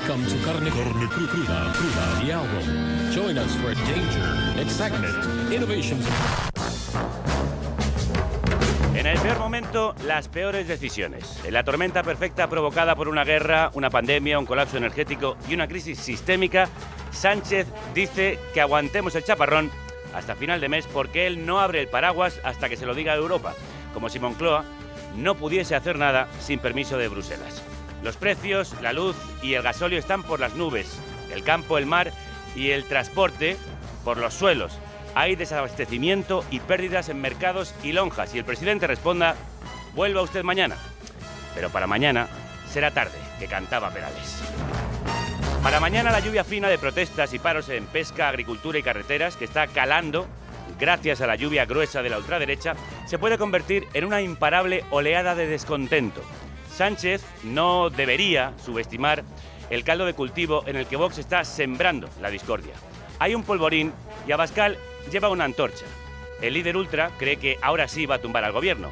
Welcome to Carne Cruda, the album. Join us for danger, excitement, innovations. En el peor momento, las peores decisiones. En la tormenta perfecta provocada por una guerra, una pandemia, un colapso energético y una crisis sistémica, Sánchez dice que aguantemos el chaparrón hasta final de mes porque él no abre el paraguas hasta que se lo diga a Europa, como si Moncloa no pudiese hacer nada sin permiso de Bruselas. Los precios, la luz y el gasóleo están por las nubes, el campo, el mar y el transporte por los suelos. Hay desabastecimiento y pérdidas en mercados y lonjas y el presidente responda: vuelva usted mañana. Pero para mañana será tarde, que cantaba Perales. Para mañana la lluvia fina de protestas y paros en pesca, agricultura y carreteras, que está calando gracias a la lluvia gruesa de la ultraderecha, se puede convertir en una imparable oleada de descontento. Sánchez no debería subestimar el caldo de cultivo en el que Vox está sembrando la discordia. Hay un polvorín y Abascal lleva una antorcha. El líder ultra cree que ahora sí va a tumbar al gobierno.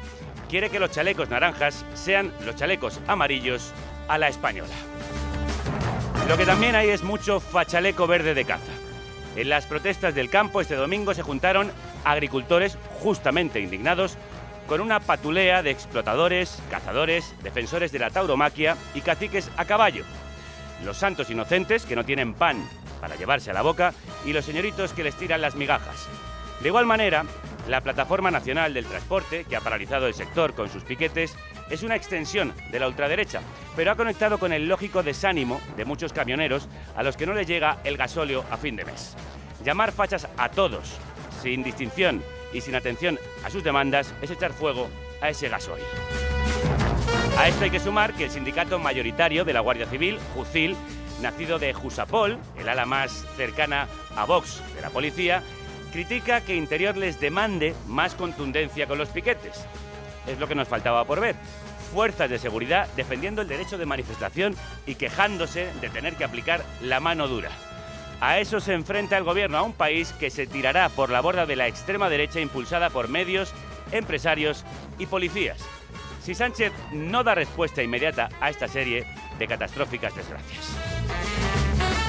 Quiere que los chalecos naranjas sean los chalecos amarillos a la española. Lo que también hay es mucho fachaleco verde de caza. En las protestas del campo este domingo se juntaron agricultores justamente indignados con una patulea de explotadores, cazadores, defensores de la tauromaquia y caciques a caballo. Los santos inocentes que no tienen pan para llevarse a la boca y los señoritos que les tiran las migajas. De igual manera, la Plataforma Nacional del Transporte, que ha paralizado el sector con sus piquetes, es una extensión de la ultraderecha, pero ha conectado con el lógico desánimo de muchos camioneros a los que no les llega el gasóleo a fin de mes. Llamar fachas a todos, sin distinción y sin atención a sus demandas, es echar fuego a ese gasoil. A esto hay que sumar que el sindicato mayoritario de la Guardia Civil, JUCIL, nacido de Jusapol, el ala más cercana a Vox de la policía, critica que Interior les demande más contundencia con los piquetes. Es lo que nos faltaba por ver. Fuerzas de seguridad defendiendo el derecho de manifestación y quejándose de tener que aplicar la mano dura. A eso se enfrenta el gobierno, a un país que se tirará por la borda de la extrema derecha impulsada por medios, empresarios y policías. Si Sánchez no da respuesta inmediata a esta serie de catastróficas desgracias.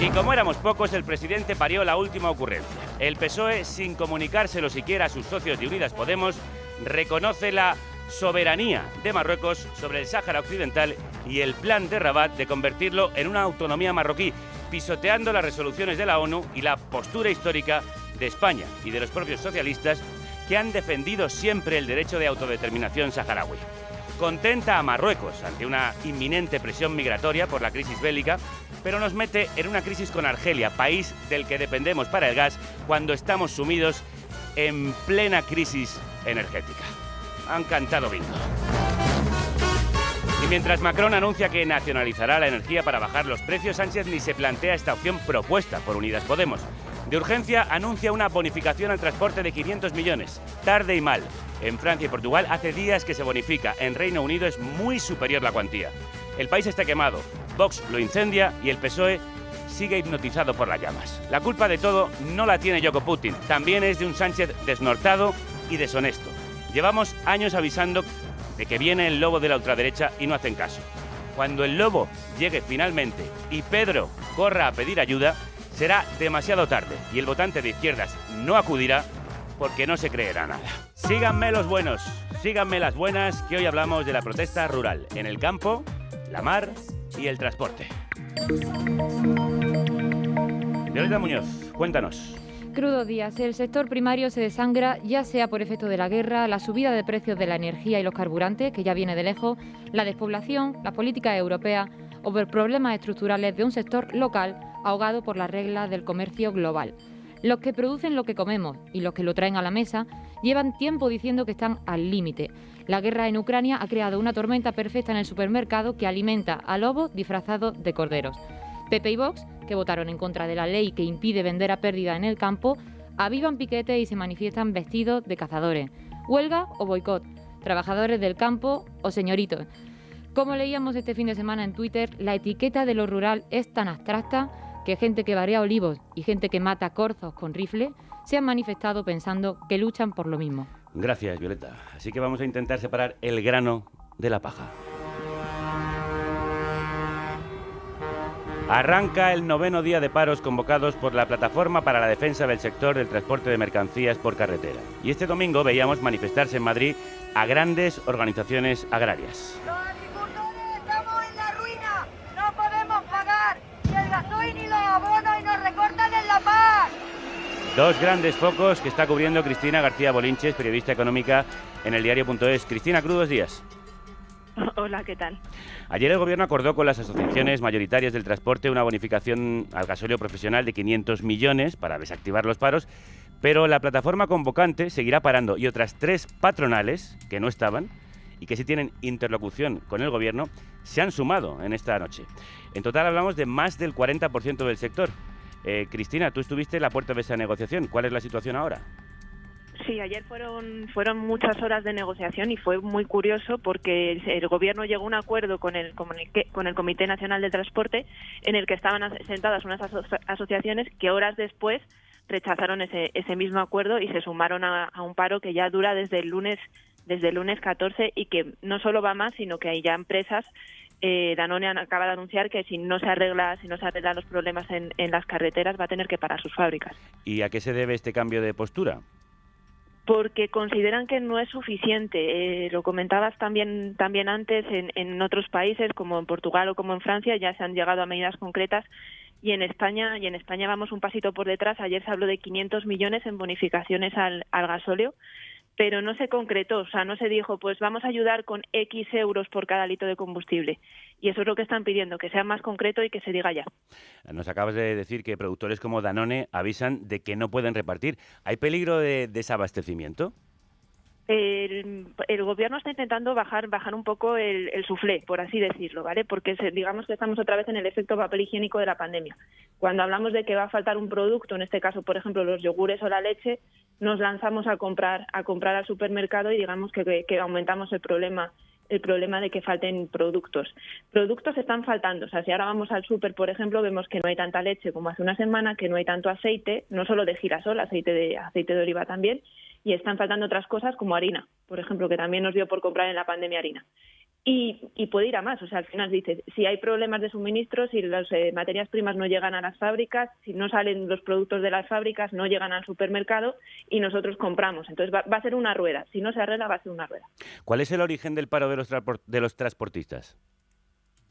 Y como éramos pocos, el presidente parió la última ocurrencia. El PSOE, sin comunicárselo siquiera a sus socios de Unidas Podemos, reconoce la soberanía de Marruecos sobre el Sáhara Occidental y el plan de Rabat de convertirlo en una autonomía marroquí, pisoteando las resoluciones de la ONU y la postura histórica de España y de los propios socialistas que han defendido siempre el derecho de autodeterminación saharaui. Contenta a Marruecos ante una inminente presión migratoria por la crisis bélica, pero nos mete en una crisis con Argelia, país del que dependemos para el gas cuando estamos sumidos en plena crisis energética. Han cantado bingo. Y mientras Macron anuncia que nacionalizará la energía para bajar los precios, Sánchez ni se plantea esta opción propuesta por Unidas Podemos. De urgencia anuncia una bonificación al transporte de 500 millones. Tarde y mal. En Francia y Portugal hace días que se bonifica. En Reino Unido es muy superior la cuantía. El país está quemado. Vox lo incendia y el PSOE sigue hipnotizado por las llamas. La culpa de todo no la tiene Yoko Putin. También es de un Sánchez desnortado y deshonesto. Llevamos años avisando de que viene el lobo de la ultraderecha y no hacen caso. Cuando el lobo llegue finalmente y Pedro corra a pedir ayuda, será demasiado tarde y el votante de izquierdas no acudirá porque no se creerá nada. Síganme los buenos, síganme las buenas, que hoy hablamos de la protesta rural en el campo, la mar y el transporte. Violeta Muñoz, cuéntanos. Crudos días. El sector primario se desangra, ya sea por efecto de la guerra, la subida de precios de la energía y los carburantes, que ya viene de lejos, la despoblación, las políticas europeas o por problemas estructurales de un sector local ahogado por las reglas del comercio global. Los que producen lo que comemos y los que lo traen a la mesa llevan tiempo diciendo que están al límite. La guerra en Ucrania ha creado una tormenta perfecta en el supermercado que alimenta a lobos disfrazados de corderos. PP y Vox, que votaron en contra de la ley que impide vender a pérdida en el campo, avivan piquetes y se manifiestan vestidos de cazadores. Huelga o boicot, trabajadores del campo o señoritos. Como leíamos este fin de semana en Twitter, la etiqueta de lo rural es tan abstracta que gente que barea olivos y gente que mata corzos con rifle se han manifestado pensando que luchan por lo mismo. Gracias, Violeta. Así que vamos a intentar separar el grano de la paja. Arranca el 9º día de paros convocados por la Plataforma para la Defensa del Sector del Transporte de Mercancías por Carretera. Y este domingo veíamos manifestarse en Madrid a grandes organizaciones agrarias. Los agricultores estamos en la ruina, no podemos pagar ni el gasoil ni los abonos y nos recortan en la PAC. Dos grandes focos que está cubriendo Cristina García Bolinches, periodista económica en el diario.es. Cristina, crudos días. Hola, ¿qué tal? Ayer el Gobierno acordó con las asociaciones mayoritarias del transporte una bonificación al gasóleo profesional de 500 millones para desactivar los paros, pero la plataforma convocante seguirá parando y otras 3 patronales que no estaban y que sí tienen interlocución con el Gobierno se han sumado en esta noche. En total hablamos de más del 40% del sector. Cristina, tú estuviste en la puerta de esa negociación. ¿Cuál es la situación ahora? Sí, ayer fueron muchas horas de negociación y fue muy curioso porque el Gobierno llegó a un acuerdo con el Comité Nacional de Transporte en el que estaban sentadas unas asociaciones que horas después rechazaron ese mismo acuerdo y se sumaron a un paro que ya dura desde el lunes 14 y que no solo va más, sino que hay ya empresas. Danone acaba de anunciar que si no se arreglan los problemas en las carreteras va a tener que parar sus fábricas. ¿Y a qué se debe este cambio de postura? Porque consideran que no es suficiente. Lo comentabas también antes, en otros países como en Portugal o como en Francia ya se han llegado a medidas concretas y en España vamos un pasito por detrás. Ayer se habló de 500 millones en bonificaciones al gasóleo, pero no se concretó, o sea, no se dijo, pues vamos a ayudar con X euros por cada litro de combustible. Y eso es lo que están pidiendo, que sea más concreto y que se diga ya. Nos acabas de decir que productores como Danone avisan de que no pueden repartir. ¿Hay peligro de desabastecimiento? El Gobierno está intentando bajar un poco el suflé, por así decirlo, ¿vale? Porque digamos que estamos otra vez en el efecto papel higiénico de la pandemia. Cuando hablamos de que va a faltar un producto, en este caso, por ejemplo, los yogures o la leche, nos lanzamos a comprar al supermercado y digamos que aumentamos el problema de que falten productos. Productos están faltando, o sea, si ahora vamos al súper, por ejemplo, vemos que no hay tanta leche como hace una semana, que no hay tanto aceite, no solo de girasol, aceite de oliva también, y están faltando otras cosas como harina, por ejemplo, que también nos dio por comprar en la pandemia harina. Y puede ir a más, o sea, al final dices, si hay problemas de suministro, si las materias primas no llegan a las fábricas, si no salen los productos de las fábricas, no llegan al supermercado y nosotros compramos. Entonces va a ser una rueda, si no se arregla va a ser una rueda. ¿Cuál es el origen del paro de los transportistas?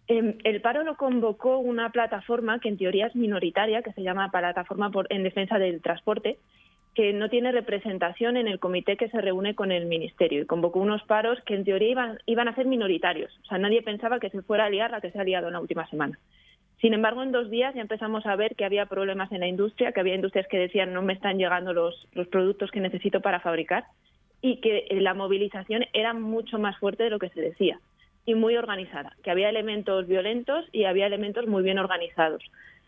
El paro lo convocó una plataforma que en teoría es minoritaria, que se llama Plataforma en Defensa del Transporte, que no tiene representación en el comité que se reúne con el Ministerio y convocó unos paros que en teoría iban a ser minoritarios. O sea, nadie pensaba que se fuera a liar la que se ha liado en la última semana. Sin embargo, en 2 días ya empezamos a ver que había problemas en la industria, que había industrias que decían no me están llegando los productos que necesito para fabricar y que la movilización era mucho más fuerte de lo que se decía y muy organizada, que había elementos violentos y había elementos muy bien organizados.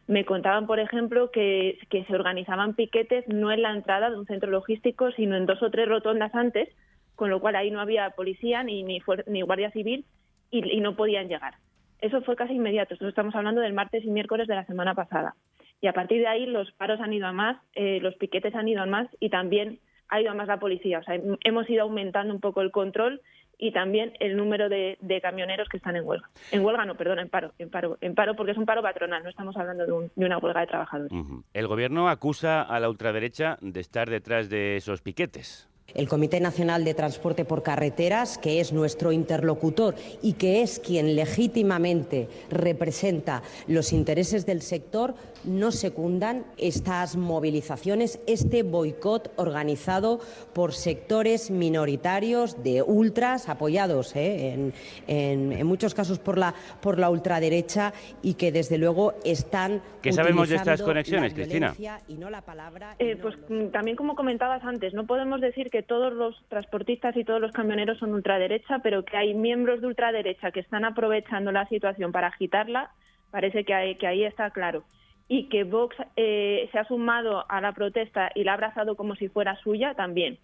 Me contaban, por ejemplo, que se organizaban piquetes no en la entrada de un centro logístico, sino en 2 o 3 rotondas antes, con lo cual ahí no había policía ni guardia civil y no podían llegar. Eso fue casi inmediato. Esto estamos hablando del martes y miércoles de la semana pasada. Y a partir de ahí los paros han ido a más, los piquetes han ido a más y también ha ido a más la policía. O sea, hemos ido aumentando un poco el control y también el número de camioneros que están en huelga. En huelga no, perdón, en paro porque es un paro patronal, no estamos hablando de una huelga de trabajadores. El Gobierno acusa a la ultraderecha de estar detrás de esos piquetes. El Comité Nacional de Transporte por Carreteras, que es nuestro interlocutor y que es quien legítimamente representa los intereses del sector, no secundan estas movilizaciones, este boicot organizado por sectores minoritarios de ultras, apoyados en muchos casos por la ultraderecha y que desde luego están ¿Qué sabemos de estas conexiones, Cristina? Y no la palabra, también como comentabas antes, no podemos decir que todos los transportistas y todos los camioneros son ultraderecha, pero que hay miembros de ultraderecha que están aprovechando la situación para agitarla, parece que ahí está claro. Y que Vox se ha sumado a la protesta y la ha abrazado como si fuera suya también.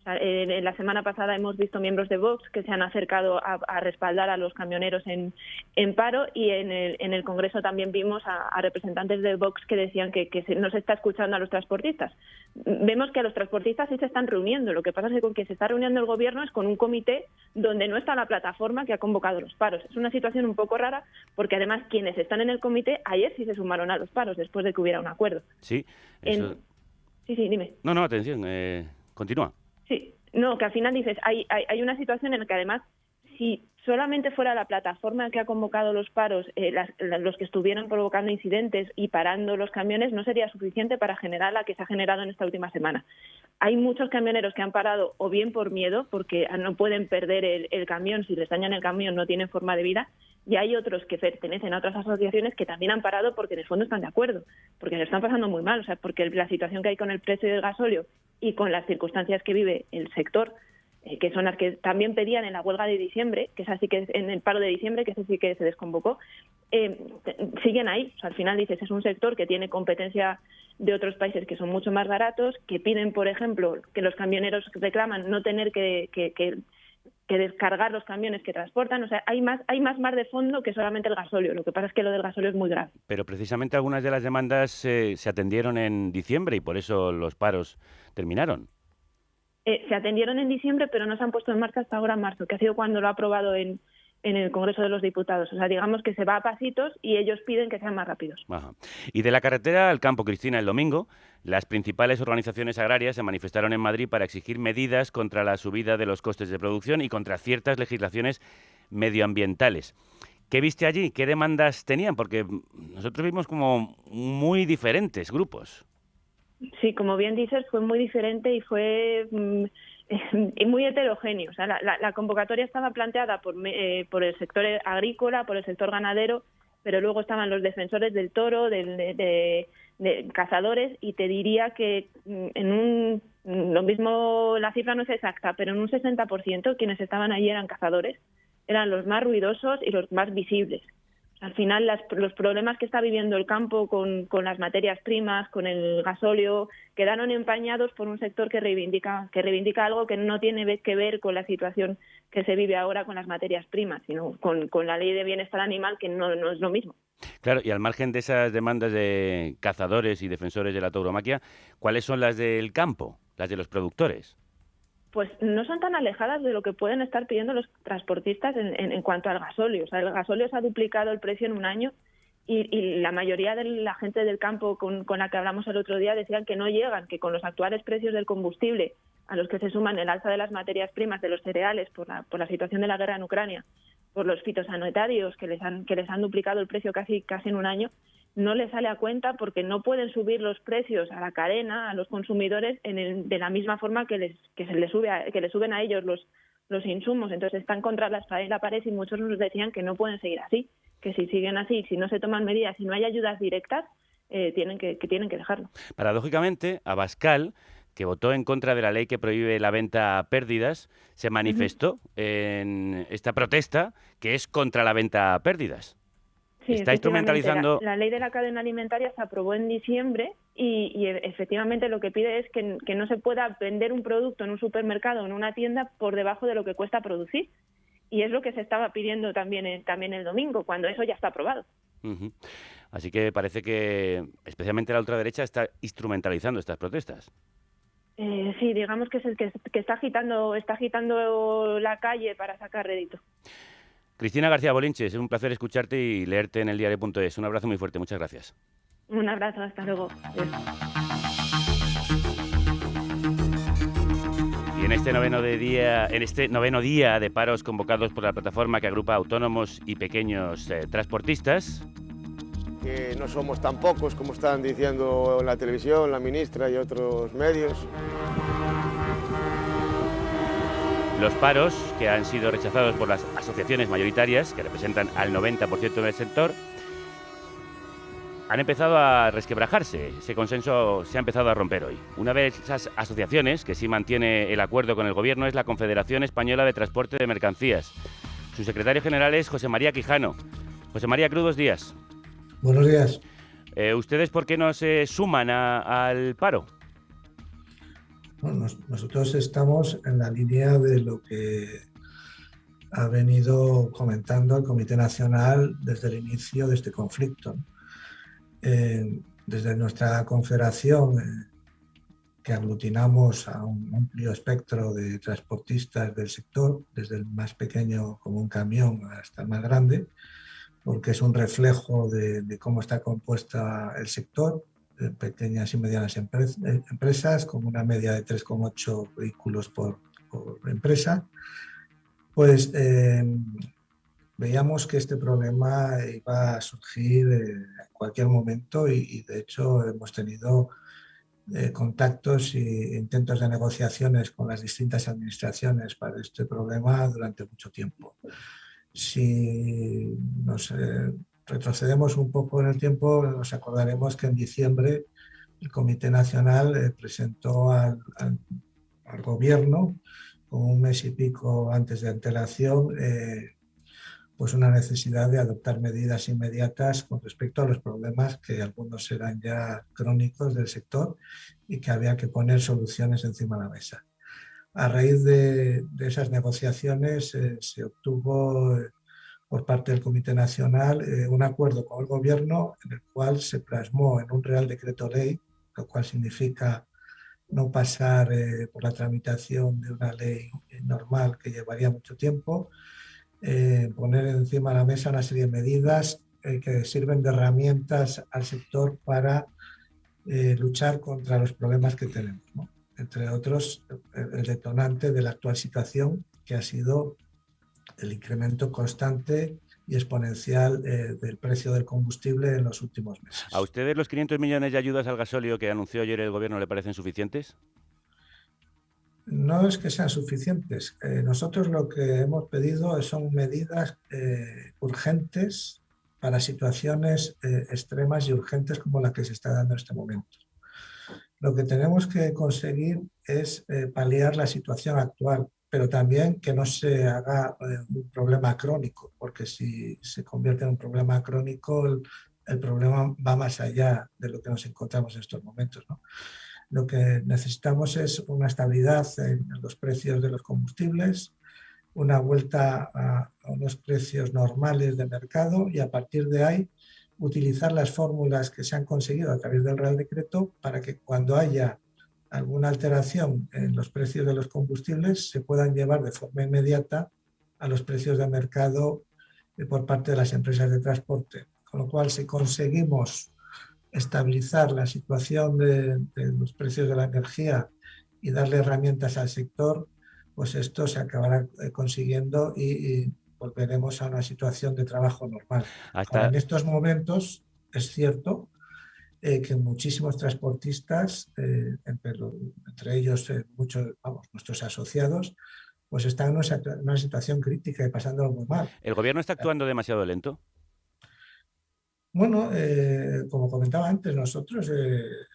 O sea, en la semana pasada hemos visto miembros de Vox que se han acercado a respaldar a los camioneros en paro, y en el Congreso también vimos a representantes de Vox que decían que no se está escuchando a los transportistas. Vemos que a los transportistas sí se están reuniendo. Lo que pasa es que con quien se está reuniendo el Gobierno es con un comité donde no está la plataforma que ha convocado los paros. Es una situación un poco rara porque además quienes están en el comité ayer sí se sumaron a los paros después de que hubiera un acuerdo. Sí, eso... Sí, dime. No, atención, continúa. Sí, no, que al final dices, hay una situación en la que además, si solamente fuera la plataforma que ha convocado los paros, los que estuvieran provocando incidentes y parando los camiones, no sería suficiente para generar la que se ha generado en esta última semana. Hay muchos camioneros que han parado o bien por miedo, porque no pueden perder el camión, si les dañan el camión no tienen forma de vida, y hay otros que pertenecen a otras asociaciones que también han parado porque en el fondo están de acuerdo, porque lo están pasando muy mal, o sea, porque la situación que hay con el precio del gasóleo y con las circunstancias que vive el sector, que son las que también pedían en la huelga de diciembre, que es así que en el paro de diciembre, que ese sí que se desconvocó, siguen ahí. O sea, al final dices, es un sector que tiene competencia de otros países que son mucho más baratos, que piden, por ejemplo, que los camioneros reclaman no tener que descargar los camiones que transportan. O sea, hay más de fondo que solamente el gasóleo. Lo que pasa es que lo del gasóleo es muy grave. Pero precisamente algunas de las demandas se atendieron en diciembre y por eso los paros terminaron. Se atendieron en diciembre, pero no se han puesto en marcha hasta ahora en marzo, que ha sido cuando lo ha aprobado en el Congreso de los Diputados. O sea, digamos que se va a pasitos y ellos piden que sean más rápidos. Ajá. Y de la carretera al campo, Cristina, el domingo, las principales organizaciones agrarias se manifestaron en Madrid para exigir medidas contra la subida de los costes de producción y contra ciertas legislaciones medioambientales. ¿Qué viste allí? ¿Qué demandas tenían? Porque nosotros vimos como muy diferentes grupos. Sí, como bien dices, fue muy diferente y fue muy heterogéneo. O sea, la convocatoria estaba planteada por el sector agrícola, por el sector ganadero, pero luego estaban los defensores del toro, de cazadores, y te diría que lo mismo, la cifra no es exacta, pero en un 60% quienes estaban allí eran cazadores, eran los más ruidosos y los más visibles. Al final, los problemas que está viviendo el campo con las materias primas, con el gasóleo, quedaron empañados por un sector que reivindica algo que no tiene que ver con la situación que se vive ahora con las materias primas, sino con la ley de bienestar animal, que no es lo mismo. Claro, y al margen de esas demandas de cazadores y defensores de la tauromaquia, ¿cuáles son las del campo, las de los productores? Pues no son tan alejadas de lo que pueden estar pidiendo los transportistas en cuanto al gasóleo. O sea, el gasóleo se ha duplicado el precio en un año y la mayoría de la gente del campo con la que hablamos el otro día decían que no llegan, que con los actuales precios del combustible, a los que se suman el alza de las materias primas, de los cereales, por la situación de la guerra en Ucrania, por los fitosanitarios que les han duplicado el precio casi en un año, no les sale a cuenta porque no pueden subir los precios a la cadena, a los consumidores, de la misma forma que les suben a ellos los insumos. Entonces están contra la espada y la pared, y muchos nos decían que no pueden seguir así, que si siguen así, si no se toman medidas, si no hay ayudas directas, tienen que dejarlo. Paradójicamente, Abascal, que votó en contra de la ley que prohíbe la venta a pérdidas, se manifestó en esta protesta que es contra la venta a pérdidas. Sí, está instrumentalizando... La ley de la cadena alimentaria se aprobó en diciembre y efectivamente lo que pide es que no se pueda vender un producto en un supermercado o en una tienda por debajo de lo que cuesta producir. Y es lo que se estaba pidiendo también el domingo, cuando eso ya está aprobado. Uh-huh. Así que parece que especialmente la ultraderecha está instrumentalizando estas protestas. Sí, digamos que es el que está agitando la calle para sacar rédito. Cristina García Bolinches, es un placer escucharte y leerte en eldiario.es. Un abrazo muy fuerte, muchas gracias. Un abrazo, hasta luego. Y en este noveno día de paros convocados por la plataforma que agrupa autónomos y pequeños transportistas, que no somos tan pocos como están diciendo en la televisión, la ministra y otros medios. Los paros, que han sido rechazados por las asociaciones mayoritarias, que representan al 90% del sector, han empezado a resquebrajarse. Ese consenso se ha empezado a romper hoy. Una de esas asociaciones que sí mantiene el acuerdo con el Gobierno es la Confederación Española de Transporte de Mercancías. Su secretario general es José María Quijano. José María, crudos días. Buenos días. ¿Ustedes por qué no se suman al paro? Bueno, nosotros estamos en la línea de lo que ha venido comentando el Comité Nacional desde el inicio de este conflicto. Desde nuestra confederación, que aglutinamos a un amplio espectro de transportistas del sector, desde el más pequeño como un camión hasta el más grande, porque es un reflejo de cómo está compuesta el sector, pequeñas y medianas empresas, con una media de 3,8 vehículos por empresa, pues veíamos que este problema iba a surgir en cualquier momento y de hecho hemos tenido contactos e intentos de negociaciones con las distintas administraciones para este problema durante mucho tiempo. Si nos retrocedemos un poco en el tiempo, nos acordaremos que en diciembre el Comité Nacional presentó al Gobierno, con un mes y pico antes de antelación, pues una necesidad de adoptar medidas inmediatas con respecto a los problemas que algunos eran ya crónicos del sector y que había que poner soluciones encima de la mesa. A raíz de esas negociaciones se obtuvo por parte del Comité Nacional un acuerdo con el Gobierno en el cual se plasmó en un Real Decreto Ley, lo cual significa no pasar por la tramitación de una ley normal que llevaría mucho tiempo, poner encima de la mesa una serie de medidas que sirven de herramientas al sector para luchar contra los problemas que tenemos, ¿no? Entre otros, el detonante de la actual situación, que ha sido el incremento constante y exponencial del precio del combustible en los últimos meses. ¿A ustedes los 500 millones de ayudas al gasóleo que anunció ayer el Gobierno le parecen suficientes? No es que sean suficientes. Nosotros lo que hemos pedido son medidas urgentes para situaciones extremas y urgentes como la que se está dando en este momento. Lo que tenemos que conseguir es paliar la situación actual, pero también que no se haga un problema crónico, porque si se convierte en un problema crónico, el problema va más allá de lo que nos encontramos en estos momentos, ¿no? Lo que necesitamos es una estabilidad en los precios de los combustibles, una vuelta a unos precios normales de mercado y a partir de ahí utilizar las fórmulas que se han conseguido a través del Real Decreto para que cuando haya alguna alteración en los precios de los combustibles se puedan llevar de forma inmediata a los precios de mercado por parte de las empresas de transporte. Con lo cual, si conseguimos estabilizar la situación de los precios de la energía y darle herramientas al sector, pues esto se acabará consiguiendo y volveremos a una situación de trabajo normal. Ahora, en estos momentos es cierto que muchísimos transportistas, entre ellos muchos, nuestros asociados, pues están en una situación crítica y pasándolo muy mal. ¿El Gobierno está actuando demasiado lento? Bueno, como comentaba antes, nosotros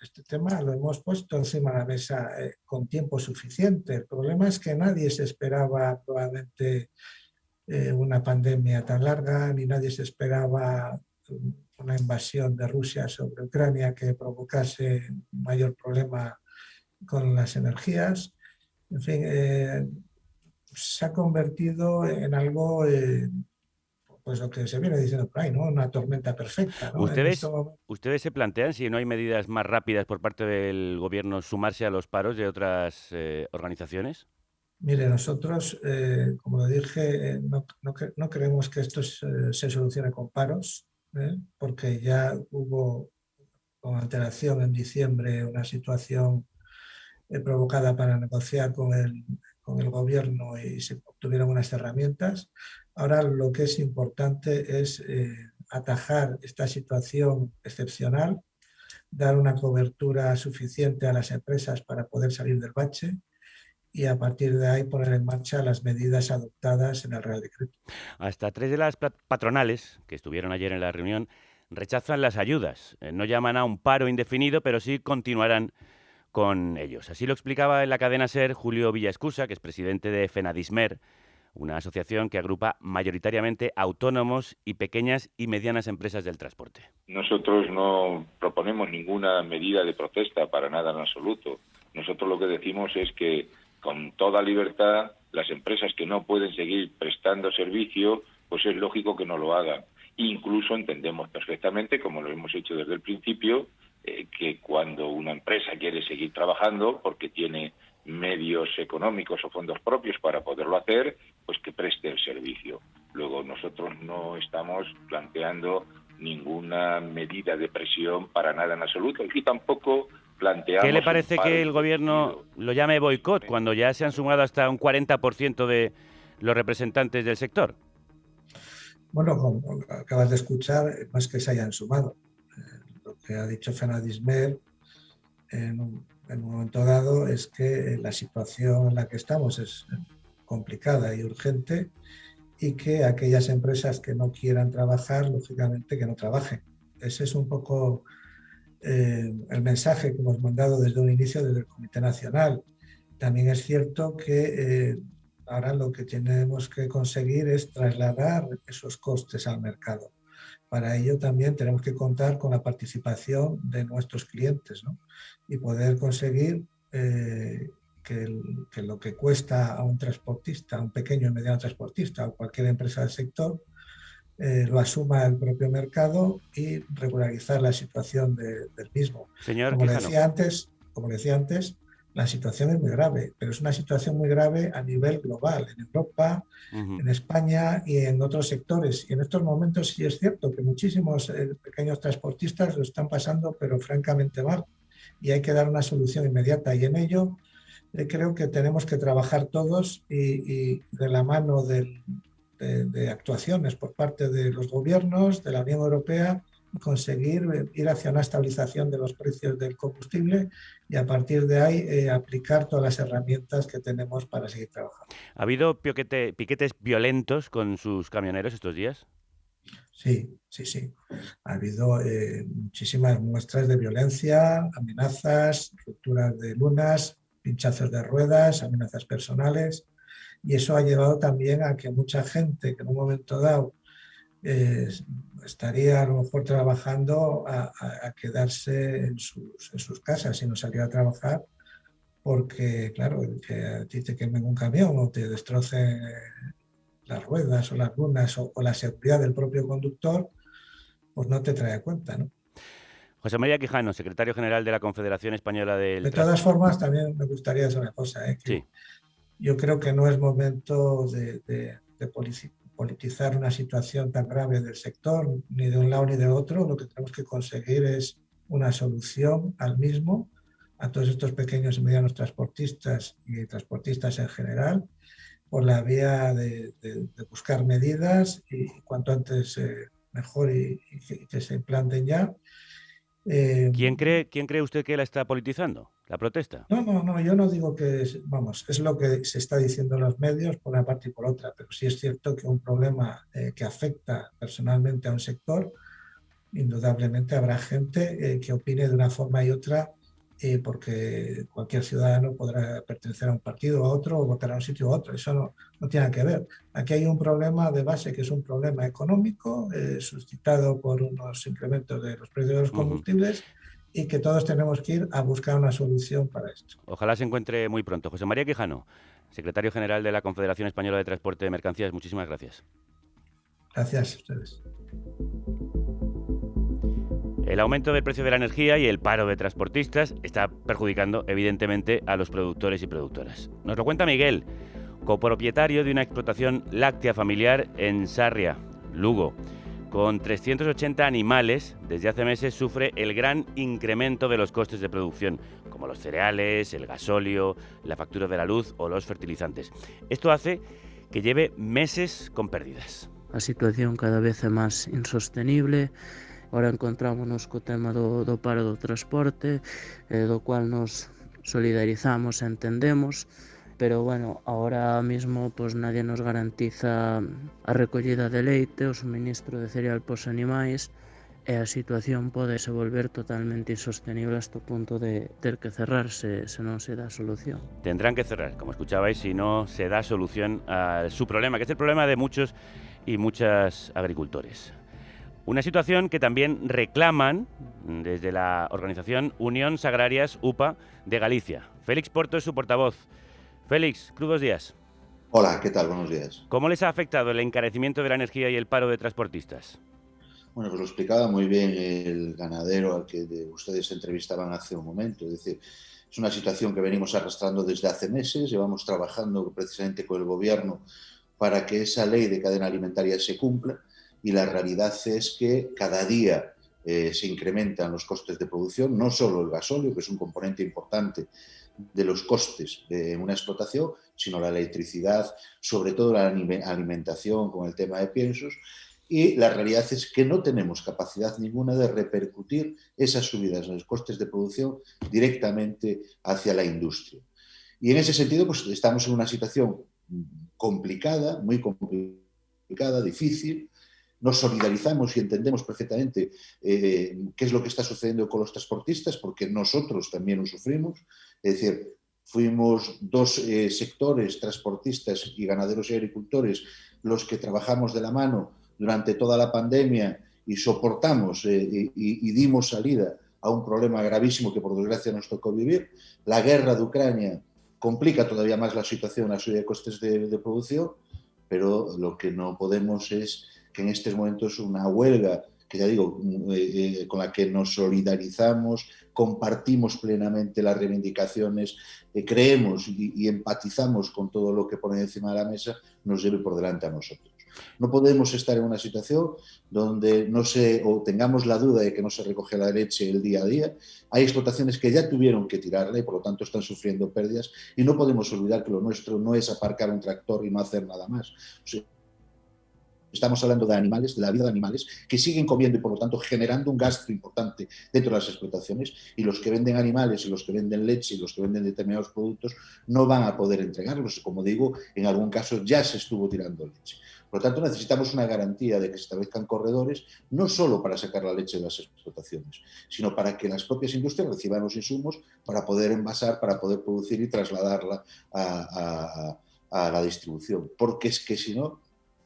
este tema lo hemos puesto encima de la mesa con tiempo suficiente. El problema es que nadie se esperaba probablemente una pandemia tan larga, ni nadie se esperaba una invasión de Rusia sobre Ucrania que provocase un mayor problema con las energías. En fin, se ha convertido en algo... pues lo que se viene diciendo por ahí, ¿no? Una tormenta perfecta, ¿no? ¿Ustedes se plantean, si no hay medidas más rápidas por parte del Gobierno, sumarse a los paros de otras organizaciones? Mire, nosotros, como lo dije, no creemos que esto se solucione con paros, porque ya hubo con alteración en diciembre una situación provocada para negociar con el Gobierno y se obtuvieron unas herramientas. Ahora lo que es importante es atajar esta situación excepcional, dar una cobertura suficiente a las empresas para poder salir del bache y a partir de ahí poner en marcha las medidas adoptadas en el Real Decreto. Hasta 3 de las patronales que estuvieron ayer en la reunión rechazan las ayudas. No llaman a un paro indefinido, pero sí continuarán con ellos. Así lo explicaba en la cadena SER Julio Villaescusa, que es presidente de FENADISMER, una asociación que agrupa mayoritariamente autónomos y pequeñas y medianas empresas del transporte. Nosotros no proponemos ninguna medida de protesta, para nada en absoluto. Nosotros lo que decimos es que con toda libertad las empresas que no pueden seguir prestando servicio, pues es lógico que no lo hagan. Incluso entendemos perfectamente, como lo hemos hecho desde el principio, que cuando una empresa quiere seguir trabajando porque tiene medios económicos o fondos propios para poderlo hacer, pues que preste el servicio. Luego nosotros no estamos planteando ninguna medida de presión para nada en absoluto y tampoco planteamos... ¿Qué le parece que el gobierno lo llame boicot cuando ya se han sumado hasta un 40% de los representantes del sector? Bueno, como acabas de escuchar, no es que se hayan sumado. Lo que ha dicho Fenadismer en un momento dado es que la situación en la que estamos es complicada y urgente y que aquellas empresas que no quieran trabajar, lógicamente que no trabajen. Ese es un poco el mensaje que hemos mandado desde un inicio desde el Comité Nacional. También es cierto que ahora lo que tenemos que conseguir es trasladar esos costes al mercado. Para ello también tenemos que contar con la participación de nuestros clientes, ¿no? Y poder conseguir que lo que cuesta a un transportista, a un pequeño y mediano transportista o cualquier empresa del sector, lo asuma el propio mercado y regularizar la situación del mismo. Señor como Quijano. decía antes, la situación es muy grave, pero es una situación muy grave a nivel global, en Europa, en España y en otros sectores. Y en estos momentos sí es cierto que muchísimos pequeños transportistas lo están pasando, pero francamente mal. Y hay que dar una solución inmediata. Y en ello creo que tenemos que trabajar todos y de la mano de actuaciones por parte de los gobiernos, de la Unión Europea, conseguir ir hacia una estabilización de los precios del combustible y a partir de ahí aplicar todas las herramientas que tenemos para seguir trabajando. ¿Ha habido piquetes violentos con sus camioneros estos días? Sí. Ha habido muchísimas muestras de violencia, amenazas, rupturas de lunas, pinchazos de ruedas, amenazas personales, y eso ha llevado también a que mucha gente que en un momento dado estaría a lo mejor trabajando a quedarse en sus casas y no salir a trabajar porque, claro, que a ti te quemen un camión o te destrocen las ruedas o las lunas o la seguridad del propio conductor, pues no te trae a cuenta, ¿no? José María Quijano, secretario general de la Confederación Española del De todas formas, también me gustaría decir una cosa, que sí. Yo creo que no es momento de politizar una situación tan grave del sector, ni de un lado ni de otro. Lo que tenemos que conseguir es una solución al mismo, a todos estos pequeños y medianos transportistas y transportistas en general, por la vía de buscar medidas y cuanto antes mejor y que se implanten ya. ¿Quién cree usted que la está politizando, la protesta? No, yo no digo que, es lo que se está diciendo en los medios por una parte y por otra, pero sí es cierto que un problema que afecta personalmente a un sector, indudablemente habrá gente que opine de una forma y otra, porque cualquier ciudadano podrá pertenecer a un partido o a otro o votar a un sitio u otro, eso no tiene que ver. Aquí hay un problema de base que es un problema económico suscitado por unos incrementos de los precios de los combustibles y que todos tenemos que ir a buscar una solución para esto. Ojalá se encuentre muy pronto. José María Quijano, secretario general de la Confederación Española de Transporte de Mercancías, muchísimas gracias. Gracias a ustedes. El aumento del precio de la energía y el paro de transportistas está perjudicando evidentemente a los productores y productoras. Nos lo cuenta Miguel, copropietario de una explotación láctea familiar en Sarria, Lugo. Con 380 animales, desde hace meses sufre el gran incremento de los costes de producción, como los cereales, el gasóleo, la factura de la luz o los fertilizantes. Esto hace que lleve meses con pérdidas. A situación cada vez é máis insostenible. Ahora encontrámonos co tema do paro do transporte, do cual nos solidarizamos e entendemos, pero bueno, ahora mismo pues nadie nos garantiza a recollida de leite, o suministro de cereal pos animais, e a situación pode se volver totalmente insostenible hasta o punto de ter que cerrarse se non se dá solución. Tendrán que cerrar, como escuchabais, si no se da solución a su problema, que es el problema de muchos y muchas agricultores. Una situación que también reclaman desde la organización Unión Agrarias UPA de Galicia. Félix Porto es su portavoz. Félix, crudos días. Hola, ¿qué tal? Buenos días. ¿Cómo les ha afectado el encarecimiento de la energía y el paro de transportistas? Bueno, pues lo explicaba muy bien el ganadero al que ustedes entrevistaban hace un momento. Es decir, es una situación que venimos arrastrando desde hace meses. Llevamos trabajando precisamente con el Gobierno para que esa ley de cadena alimentaria se cumpla, y la realidad es que cada día se incrementan los costes de producción, no solo el gasóleo, que es un componente importante de los costes de una explotación, sino la electricidad, sobre todo la alimentación con el tema de piensos, y la realidad es que no tenemos capacidad ninguna de repercutir esas subidas en los costes de producción directamente hacia la industria. Y en ese sentido, pues estamos en una situación complicada, muy complicada, difícil. Nos solidarizamos y entendemos perfectamente qué es lo que está sucediendo con los transportistas, porque nosotros también lo sufrimos. Es decir, fuimos dos sectores, transportistas y ganaderos y agricultores, los que trabajamos de la mano durante toda la pandemia y soportamos y dimos salida a un problema gravísimo que por desgracia nos tocó vivir. La guerra de Ucrania complica todavía más la situación, la subida de costes de producción, pero lo que no podemos es que en estos momentos una huelga, que ya digo, con la que nos solidarizamos, compartimos plenamente las reivindicaciones, creemos y empatizamos con todo lo que ponen encima de la mesa, nos lleve por delante a nosotros. No podemos estar en una situación donde o tengamos la duda de que no se recoge la leche el día a día. Hay explotaciones que ya tuvieron que tirarla y por lo tanto están sufriendo pérdidas, y no podemos olvidar que lo nuestro no es aparcar un tractor y no hacer nada más. O sea, estamos hablando de animales, de la vida de animales que siguen comiendo y por lo tanto generando un gasto importante dentro de las explotaciones, y los que venden animales y los que venden leche y los que venden determinados productos no van a poder entregarlos. Como digo, en algún caso ya se estuvo tirando leche. Por lo tanto, necesitamos una garantía de que se establezcan corredores, no solo para sacar la leche de las explotaciones, sino para que las propias industrias reciban los insumos para poder envasar, para poder producir y trasladarla a la distribución. Porque es que si no,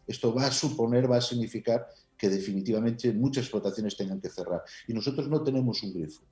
esto va a significar que definitivamente muchas explotaciones tengan que cerrar. Y nosotros no tenemos un grifo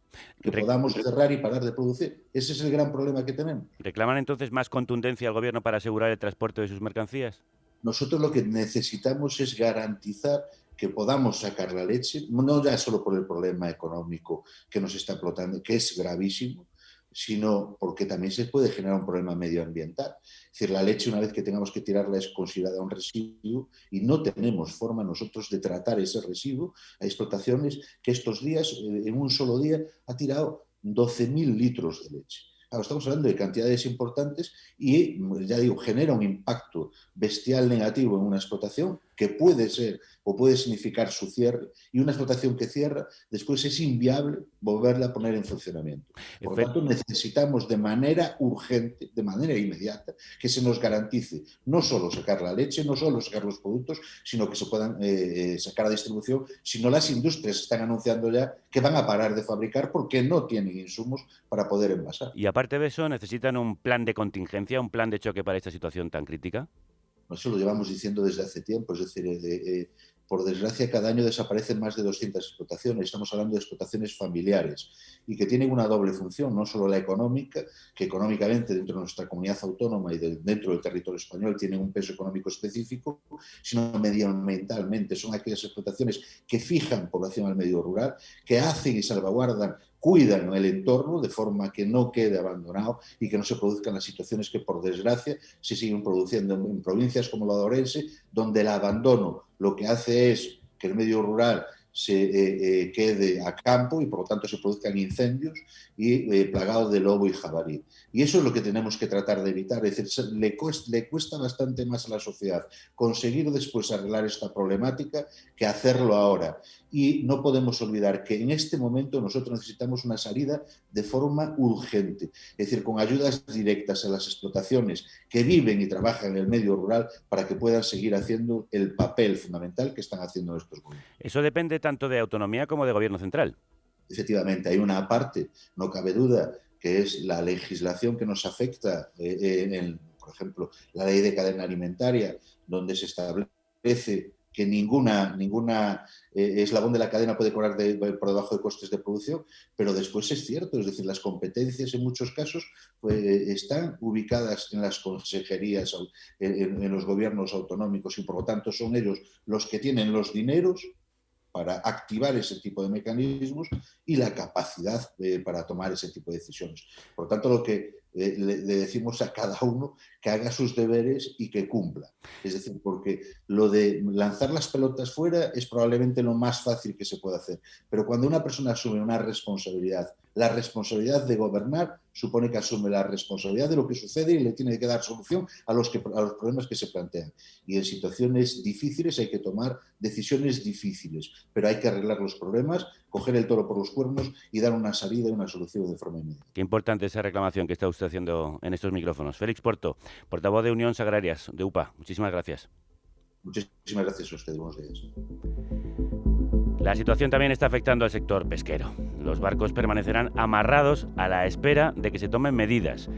que podamos cerrar y parar de producir. Ese es el gran problema que tenemos. ¿Reclaman entonces más contundencia al Gobierno para asegurar el transporte de sus mercancías? Nosotros lo que necesitamos es garantizar que podamos sacar la leche, no ya solo por el problema económico que nos está explotando, que es gravísimo, sino porque también se puede generar un problema medioambiental. Es decir, la leche, una vez que tengamos que tirarla, es considerada un residuo y no tenemos forma nosotros de tratar ese residuo. Hay explotaciones que estos días, en un solo día, ha tirado 12.000 litros de leche. Ahora estamos hablando de cantidades importantes y, ya digo, genera un impacto bestial negativo en una explotación que puede ser o puede significar su cierre, y una explotación que cierra después es inviable volverla a poner en funcionamiento. Por lo tanto, necesitamos de manera urgente, de manera inmediata, que se nos garantice no solo sacar la leche, no solo sacar los productos, sino que se puedan sacar a distribución, sino las industrias están anunciando ya que van a parar de fabricar porque no tienen insumos para poder envasar. Y aparte de eso, ¿necesitan un plan de contingencia, un plan de choque para esta situación tan crítica? Eso lo llevamos diciendo desde hace tiempo, es decir, por desgracia cada año desaparecen más de 200 explotaciones. Estamos hablando de explotaciones familiares y que tienen una doble función, no solo la económica, que económicamente dentro de nuestra comunidad autónoma y dentro del territorio español tienen un peso económico específico, sino medioambientalmente. Son aquellas explotaciones que fijan población al medio rural, que hacen y salvaguardan, cuidan el entorno de forma que no quede abandonado y que no se produzcan las situaciones que por desgracia se siguen produciendo en provincias como la de Orense, donde el abandono lo que hace es que el medio rural se quede a campo y por lo tanto se produzcan incendios y plagados de lobo y jabalí. Y eso es lo que tenemos que tratar de evitar. Es decir, le cuesta bastante más a la sociedad conseguir después arreglar esta problemática que hacerlo ahora. Y no podemos olvidar que en este momento nosotros necesitamos una salida de forma urgente, es decir, con ayudas directas a las explotaciones que viven y trabajan en el medio rural para que puedan seguir haciendo el papel fundamental que están haciendo estos gobiernos. Eso depende tanto de autonomía como de gobierno central. Efectivamente, hay una parte, no cabe duda, que es la legislación que nos afecta, por ejemplo, la ley de cadena alimentaria, donde se establece que ninguna eslabón de la cadena puede cobrar por debajo de costes de producción, pero después es cierto, es decir, las competencias en muchos casos están ubicadas en las consejerías, en los gobiernos autonómicos, y por lo tanto son ellos los que tienen los dineros para activar ese tipo de mecanismos y la capacidad para tomar ese tipo de decisiones. Por lo tanto, lo que le decimos a cada uno que haga sus deberes y que cumpla. Es decir, porque lo de lanzar las pelotas fuera es probablemente lo más fácil que se puede hacer. Pero cuando una persona asume una responsabilidad, la responsabilidad de gobernar supone que asume la responsabilidad de lo que sucede y le tiene que dar solución a los problemas que se plantean. Y en situaciones difíciles hay que tomar decisiones difíciles, pero hay que arreglar los problemas, coger el toro por los cuernos y dar una salida y una solución de forma inmediata. Qué importante esa reclamación que está usted haciendo en estos micrófonos. Félix Porto, portavoz de Unión Agrarias, de UPA. Muchísimas gracias. Muchísimas gracias a usted. Buenos días. La situación también está afectando al sector pesquero. Los barcos permanecerán amarrados a la espera de que se tomen medidas.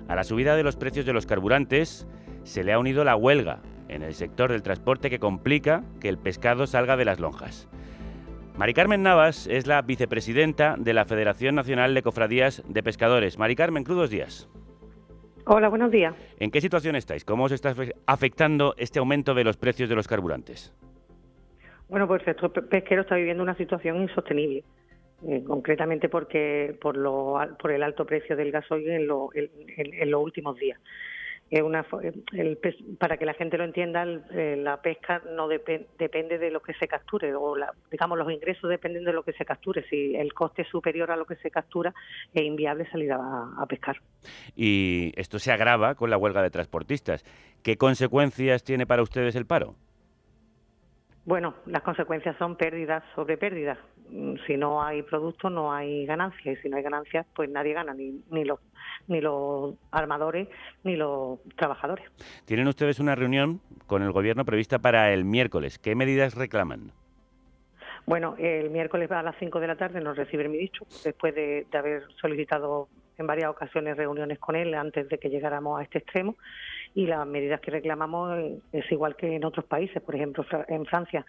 A la subida de los precios de los carburantes se le ha unido la huelga en el sector del transporte, que complica que el pescado salga de las lonjas. Mari Carmen Navas es la vicepresidenta de la Federación Nacional de Cofradías de Pescadores. Mari Carmen, crudos días. Hola, buenos días. ¿En qué situación estáis? ¿Cómo os está afectando este aumento de los precios de los carburantes? Bueno, pues el sector pesquero está viviendo una situación insostenible, concretamente porque por el alto precio del gasoil en los últimos días. Para que la gente lo entienda, la pesca no depende de lo que se capture, digamos, los ingresos dependen de lo que se capture. Si el coste es superior a lo que se captura, es inviable salir a pescar. Y esto se agrava con la huelga de transportistas. ¿Qué consecuencias tiene para ustedes el paro? Bueno, las consecuencias son pérdidas sobre pérdidas. Si no hay producto, no hay ganancias, y si no hay ganancias, pues nadie gana, ni los armadores ni los trabajadores. Tienen ustedes una reunión con el Gobierno prevista para el miércoles. ¿Qué medidas reclaman? Bueno, el miércoles a las 5 de la tarde nos recibe el ministro, después de haber solicitado en varias ocasiones reuniones con él antes de que llegáramos a este extremo, y las medidas que reclamamos es igual que en otros países. Por ejemplo, en Francia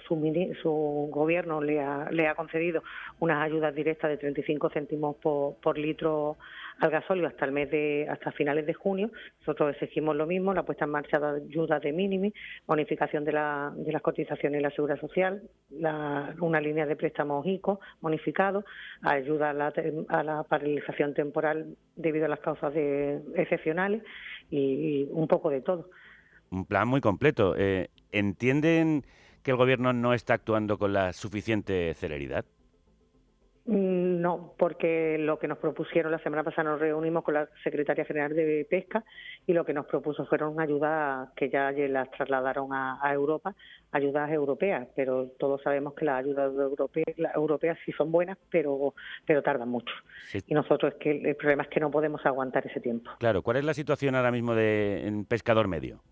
su gobierno le ha concedido unas ayudas directas de 35 céntimos por litro al gasóleo hasta finales de junio. Nosotros exigimos lo mismo, la puesta en marcha de ayudas de mínimi, bonificación de las cotizaciones y la seguridad social, una línea de préstamos ICO bonificado, ayuda a la paralización temporal debido a las causas excepcionales, y un poco de todo. Un plan muy completo. ¿Entienden que el Gobierno no está actuando con la suficiente celeridad? No, porque lo que nos propusieron la semana pasada, nos reunimos con la Secretaria General de Pesca, y lo que nos propuso fueron ayudas que ya las trasladaron a Europa, ayudas europeas, pero todos sabemos que las ayudas europeas sí son buenas, pero tardan mucho. Sí. Y nosotros el problema es que no podemos aguantar ese tiempo. Claro, ¿cuál es la situación ahora mismo en pescador medio?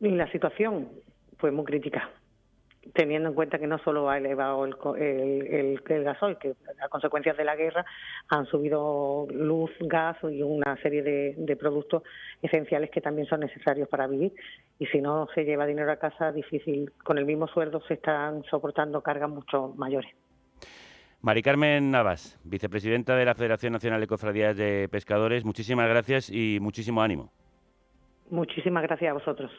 La situación, pues muy crítica, teniendo en cuenta que no solo ha elevado el gasoil, que a consecuencias de la guerra han subido luz, gas y una serie de productos esenciales que también son necesarios para vivir. Y si no se lleva dinero a casa, difícil. Con el mismo sueldo se están soportando cargas mucho mayores. Mari Carmen Navas, vicepresidenta de la Federación Nacional de Cofradías de Pescadores, muchísimas gracias y muchísimo ánimo. Muchísimas gracias a vosotros.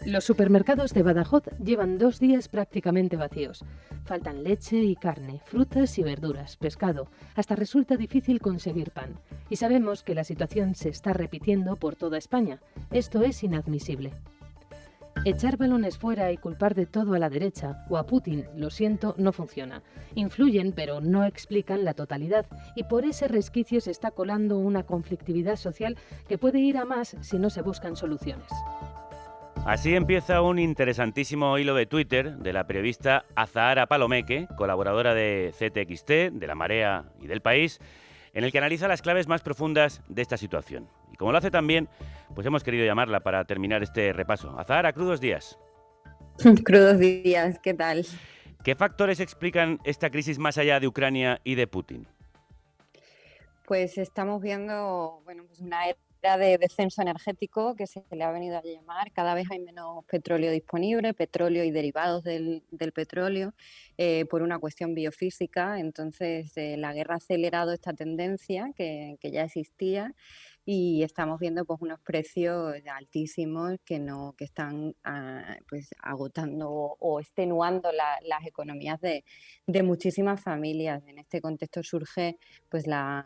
Los supermercados de Badajoz llevan 2 días prácticamente vacíos. Faltan leche y carne, frutas y verduras, pescado. Hasta resulta difícil conseguir pan. Y sabemos que la situación se está repitiendo por toda España. Esto es inadmisible. Echar balones fuera y culpar de todo a la derecha o a Putin, lo siento, no funciona. Influyen, pero no explican la totalidad, y por ese resquicio se está colando una conflictividad social que puede ir a más si no se buscan soluciones. Así empieza un interesantísimo hilo de Twitter de la periodista Azahara Palomeque, colaboradora de CTXT, de La Marea y del País, en el que analiza las claves más profundas de esta situación. Y como lo hace también, pues hemos querido llamarla para terminar este repaso. Azahara, crudos días. Crudos días, ¿qué tal? ¿Qué factores explican esta crisis más allá de Ucrania y de Putin? Pues estamos viendo, pues una era era de descenso energético, que se le ha venido a llamar. Cada vez hay menos petróleo disponible, petróleo y derivados del petróleo, por una cuestión biofísica. Entonces, la guerra ha acelerado esta tendencia que ya existía, y estamos viendo pues unos precios altísimos que están pues agotando o extenuando las economías de muchísimas familias. En este contexto surge pues la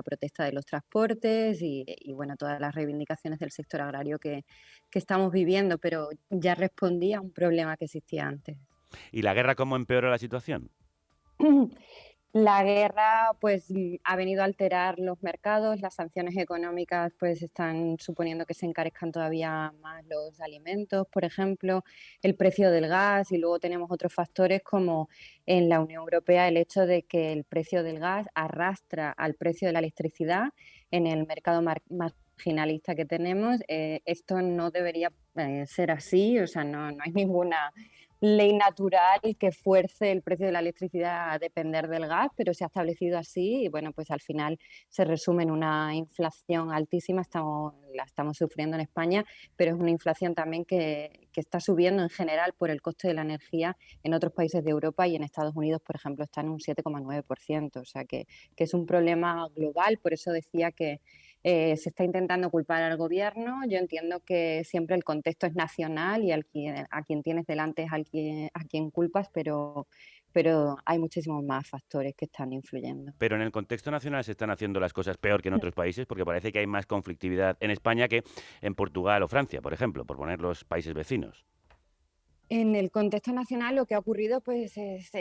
protesta de los transportes y bueno, todas las reivindicaciones del sector agrario que estamos viviendo, pero ya respondía a un problema que existía antes. ¿Y la guerra cómo empeora la situación? La guerra pues ha venido a alterar los mercados, las sanciones económicas pues están suponiendo que se encarezcan todavía más los alimentos, por ejemplo, el precio del gas, y luego tenemos otros factores como en la Unión Europea el hecho de que el precio del gas arrastra al precio de la electricidad en el mercado marginalista que tenemos. Esto no debería ser así, o sea, no hay ninguna ley natural que fuerce el precio de la electricidad a depender del gas, pero se ha establecido así y bueno, pues al final se resume en una inflación altísima. La estamos sufriendo en España, pero es una inflación también que está subiendo en general por el coste de la energía en otros países de Europa, y en Estados Unidos, por ejemplo, está en un 7,9%, o sea que es un problema global. Por eso decía que se está intentando culpar al gobierno. Yo entiendo que siempre el contexto es nacional y a quien tienes delante es a quien culpas, pero hay muchísimos más factores que están influyendo. Pero en el contexto nacional se están haciendo las cosas peor que en otros países, porque parece que hay más conflictividad en España que en Portugal o Francia, por ejemplo, por poner los países vecinos. En el contexto nacional lo que ha ocurrido pues es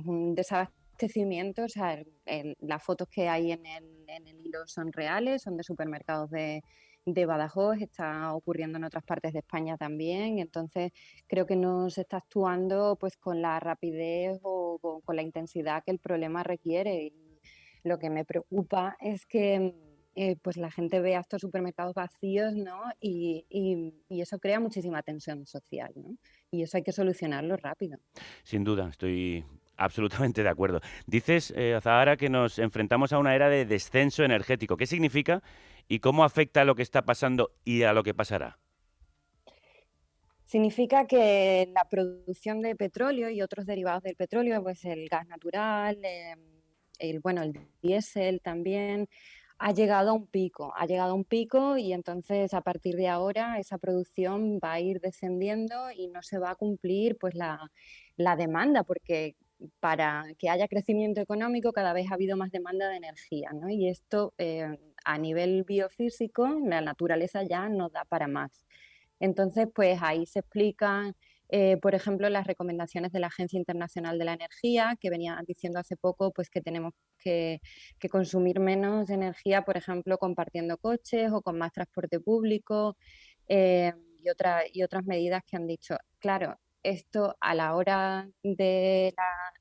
un desabastecimiento. O sea, las fotos que hay en el hilo son reales, son de supermercados de Badajoz, está ocurriendo en otras partes de España también. Entonces creo que no se está actuando pues con la rapidez o con la intensidad que el problema requiere. Y lo que me preocupa es que pues la gente vea estos supermercados vacíos, ¿no? Y eso crea muchísima tensión social, ¿no? Y eso hay que solucionarlo rápido. Sin duda, estoy absolutamente de acuerdo. Dices, Azahara, que nos enfrentamos a una era de descenso energético. ¿Qué significa y cómo afecta a lo que está pasando y a lo que pasará? Significa que la producción de petróleo y otros derivados del petróleo, pues el gas natural, el diésel también, ha llegado a un pico, y entonces a partir de ahora esa producción va a ir descendiendo y no se va a cumplir pues la demanda, porque para que haya crecimiento económico cada vez ha habido más demanda de energía, ¿no? Y esto a nivel biofísico, la naturaleza ya no da para más. Entonces, pues ahí se explican, por ejemplo, las recomendaciones de la Agencia Internacional de la Energía, que venía diciendo hace poco pues que tenemos que consumir menos energía, por ejemplo, compartiendo coches o con más transporte público, y otras medidas que han dicho. Claro, esto a la hora de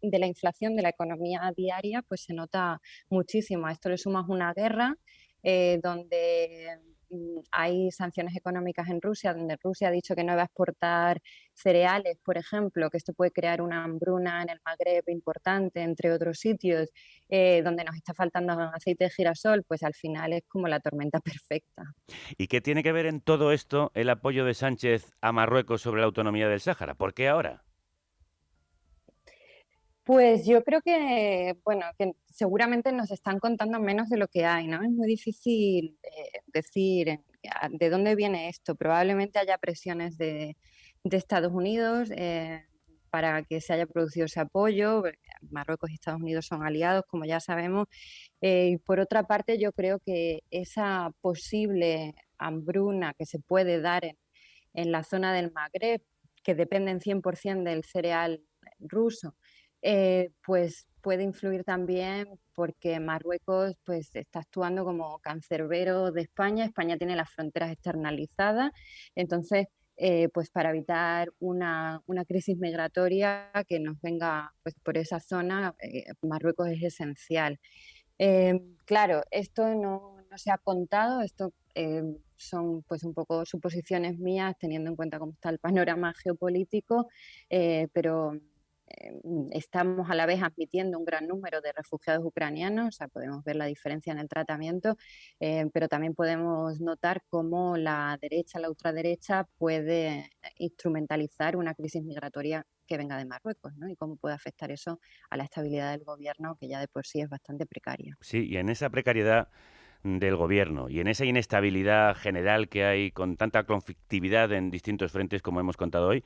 la inflación de la economía diaria pues se nota muchísimo. A esto le sumas una guerra donde hay sanciones económicas en Rusia, donde Rusia ha dicho que no va a exportar cereales, por ejemplo, que esto puede crear una hambruna en el Magreb importante, entre otros sitios, donde nos está faltando aceite de girasol. Pues al final es como la tormenta perfecta. ¿Y qué tiene que ver en todo esto el apoyo de Sánchez a Marruecos sobre la autonomía del Sáhara? ¿Por qué ahora? Pues yo creo que seguramente nos están contando menos de lo que hay, ¿no? Es muy difícil decir de dónde viene esto. Probablemente haya presiones de Estados Unidos para que se haya producido ese apoyo. Marruecos y Estados Unidos son aliados, como ya sabemos. Y por otra parte, yo creo que esa posible hambruna que se puede dar en la zona del Magreb, que dependen 100% del cereal ruso, pues puede influir también porque Marruecos pues está actuando como cancerbero de España. España tiene las fronteras externalizadas, entonces pues para evitar una crisis migratoria que nos venga pues por esa zona, Marruecos es esencial. Claro, esto no se ha contado, esto son pues un poco suposiciones mías teniendo en cuenta cómo está el panorama geopolítico, pero estamos a la vez admitiendo un gran número de refugiados ucranianos, o sea, podemos ver la diferencia en el tratamiento, pero también podemos notar cómo la derecha, la ultraderecha puede instrumentalizar una crisis migratoria que venga de Marruecos, ¿no? Y cómo puede afectar eso a la estabilidad del gobierno, que ya de por sí es bastante precaria. Sí, y en esa precariedad del gobierno y en esa inestabilidad general que hay con tanta conflictividad en distintos frentes, como hemos contado hoy,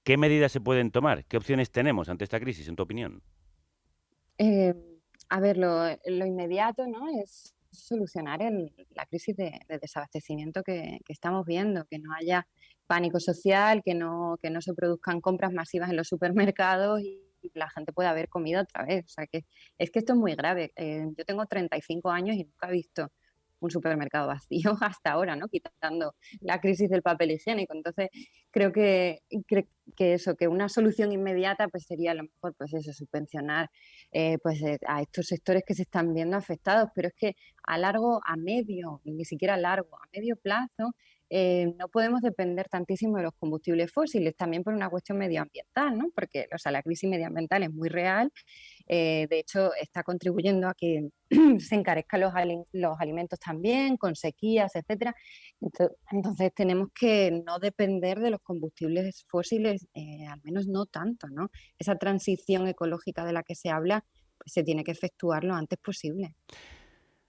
¿qué medidas se pueden tomar? ¿Qué opciones tenemos ante esta crisis, en tu opinión? A ver, lo inmediato, ¿no?, es solucionar la crisis de desabastecimiento que estamos viendo, que no haya pánico social, que no se produzcan compras masivas en los supermercados y la gente pueda haber comida otra vez. O sea, que es que esto es muy grave. Yo tengo 35 años y nunca he visto un supermercado vacío hasta ahora, ¿no?, quitando la crisis del papel higiénico. Entonces, creo que una solución inmediata pues sería a lo mejor pues eso, subvencionar a estos sectores que se están viendo afectados, pero es que a medio, ni siquiera a largo, a medio plazo, no podemos depender tantísimo de los combustibles fósiles, también por una cuestión medioambiental, ¿no? Porque, o sea, la crisis medioambiental es muy real, de hecho está contribuyendo a que se encarezcan los alimentos también, con sequías, etcétera. Entonces tenemos que no depender de los combustibles fósiles, al menos no tanto, ¿no? Esa transición ecológica de la que se habla pues se tiene que efectuar lo antes posible.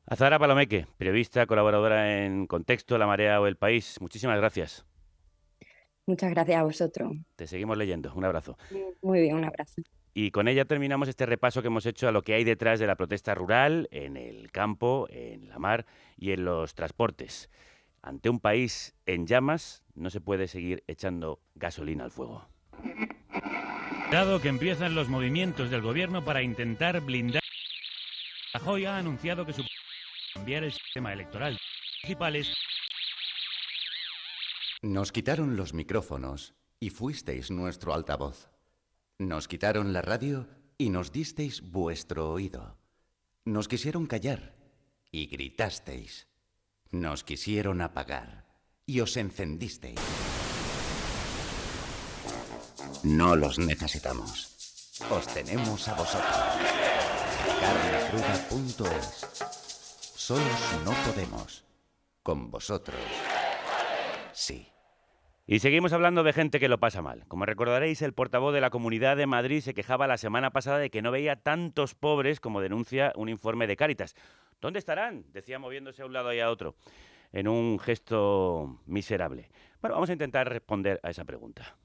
Azahara Palomeque, periodista, colaboradora en Contexto, La Marea o El País. Muchísimas gracias. Muchas gracias a vosotros. Te seguimos leyendo. Un abrazo. Muy bien, un abrazo. Y con ella terminamos este repaso que hemos hecho a lo que hay detrás de la protesta rural, en el campo, en la mar y en los transportes. Ante un país en llamas, no se puede seguir echando gasolina al fuego. Dado que empiezan los movimientos del gobierno para intentar blindar, Rajoy ha anunciado que su cambiar el sistema electoral municipales. Nos quitaron los micrófonos y fuisteis nuestro altavoz. Nos quitaron la radio y nos disteis vuestro oído. Nos quisieron callar y gritasteis. Nos quisieron apagar y os encendisteis. No los necesitamos. Os tenemos a vosotros. Carnecruda.es. Solos no podemos. Con vosotros, sí. Y seguimos hablando de gente que lo pasa mal. Como recordaréis, el portavoz de la Comunidad de Madrid se quejaba la semana pasada de que no veía tantos pobres como denuncia un informe de Cáritas. ¿Dónde estarán?, decía, moviéndose a un lado y a otro, en un gesto miserable. Bueno, vamos a intentar responder a esa pregunta.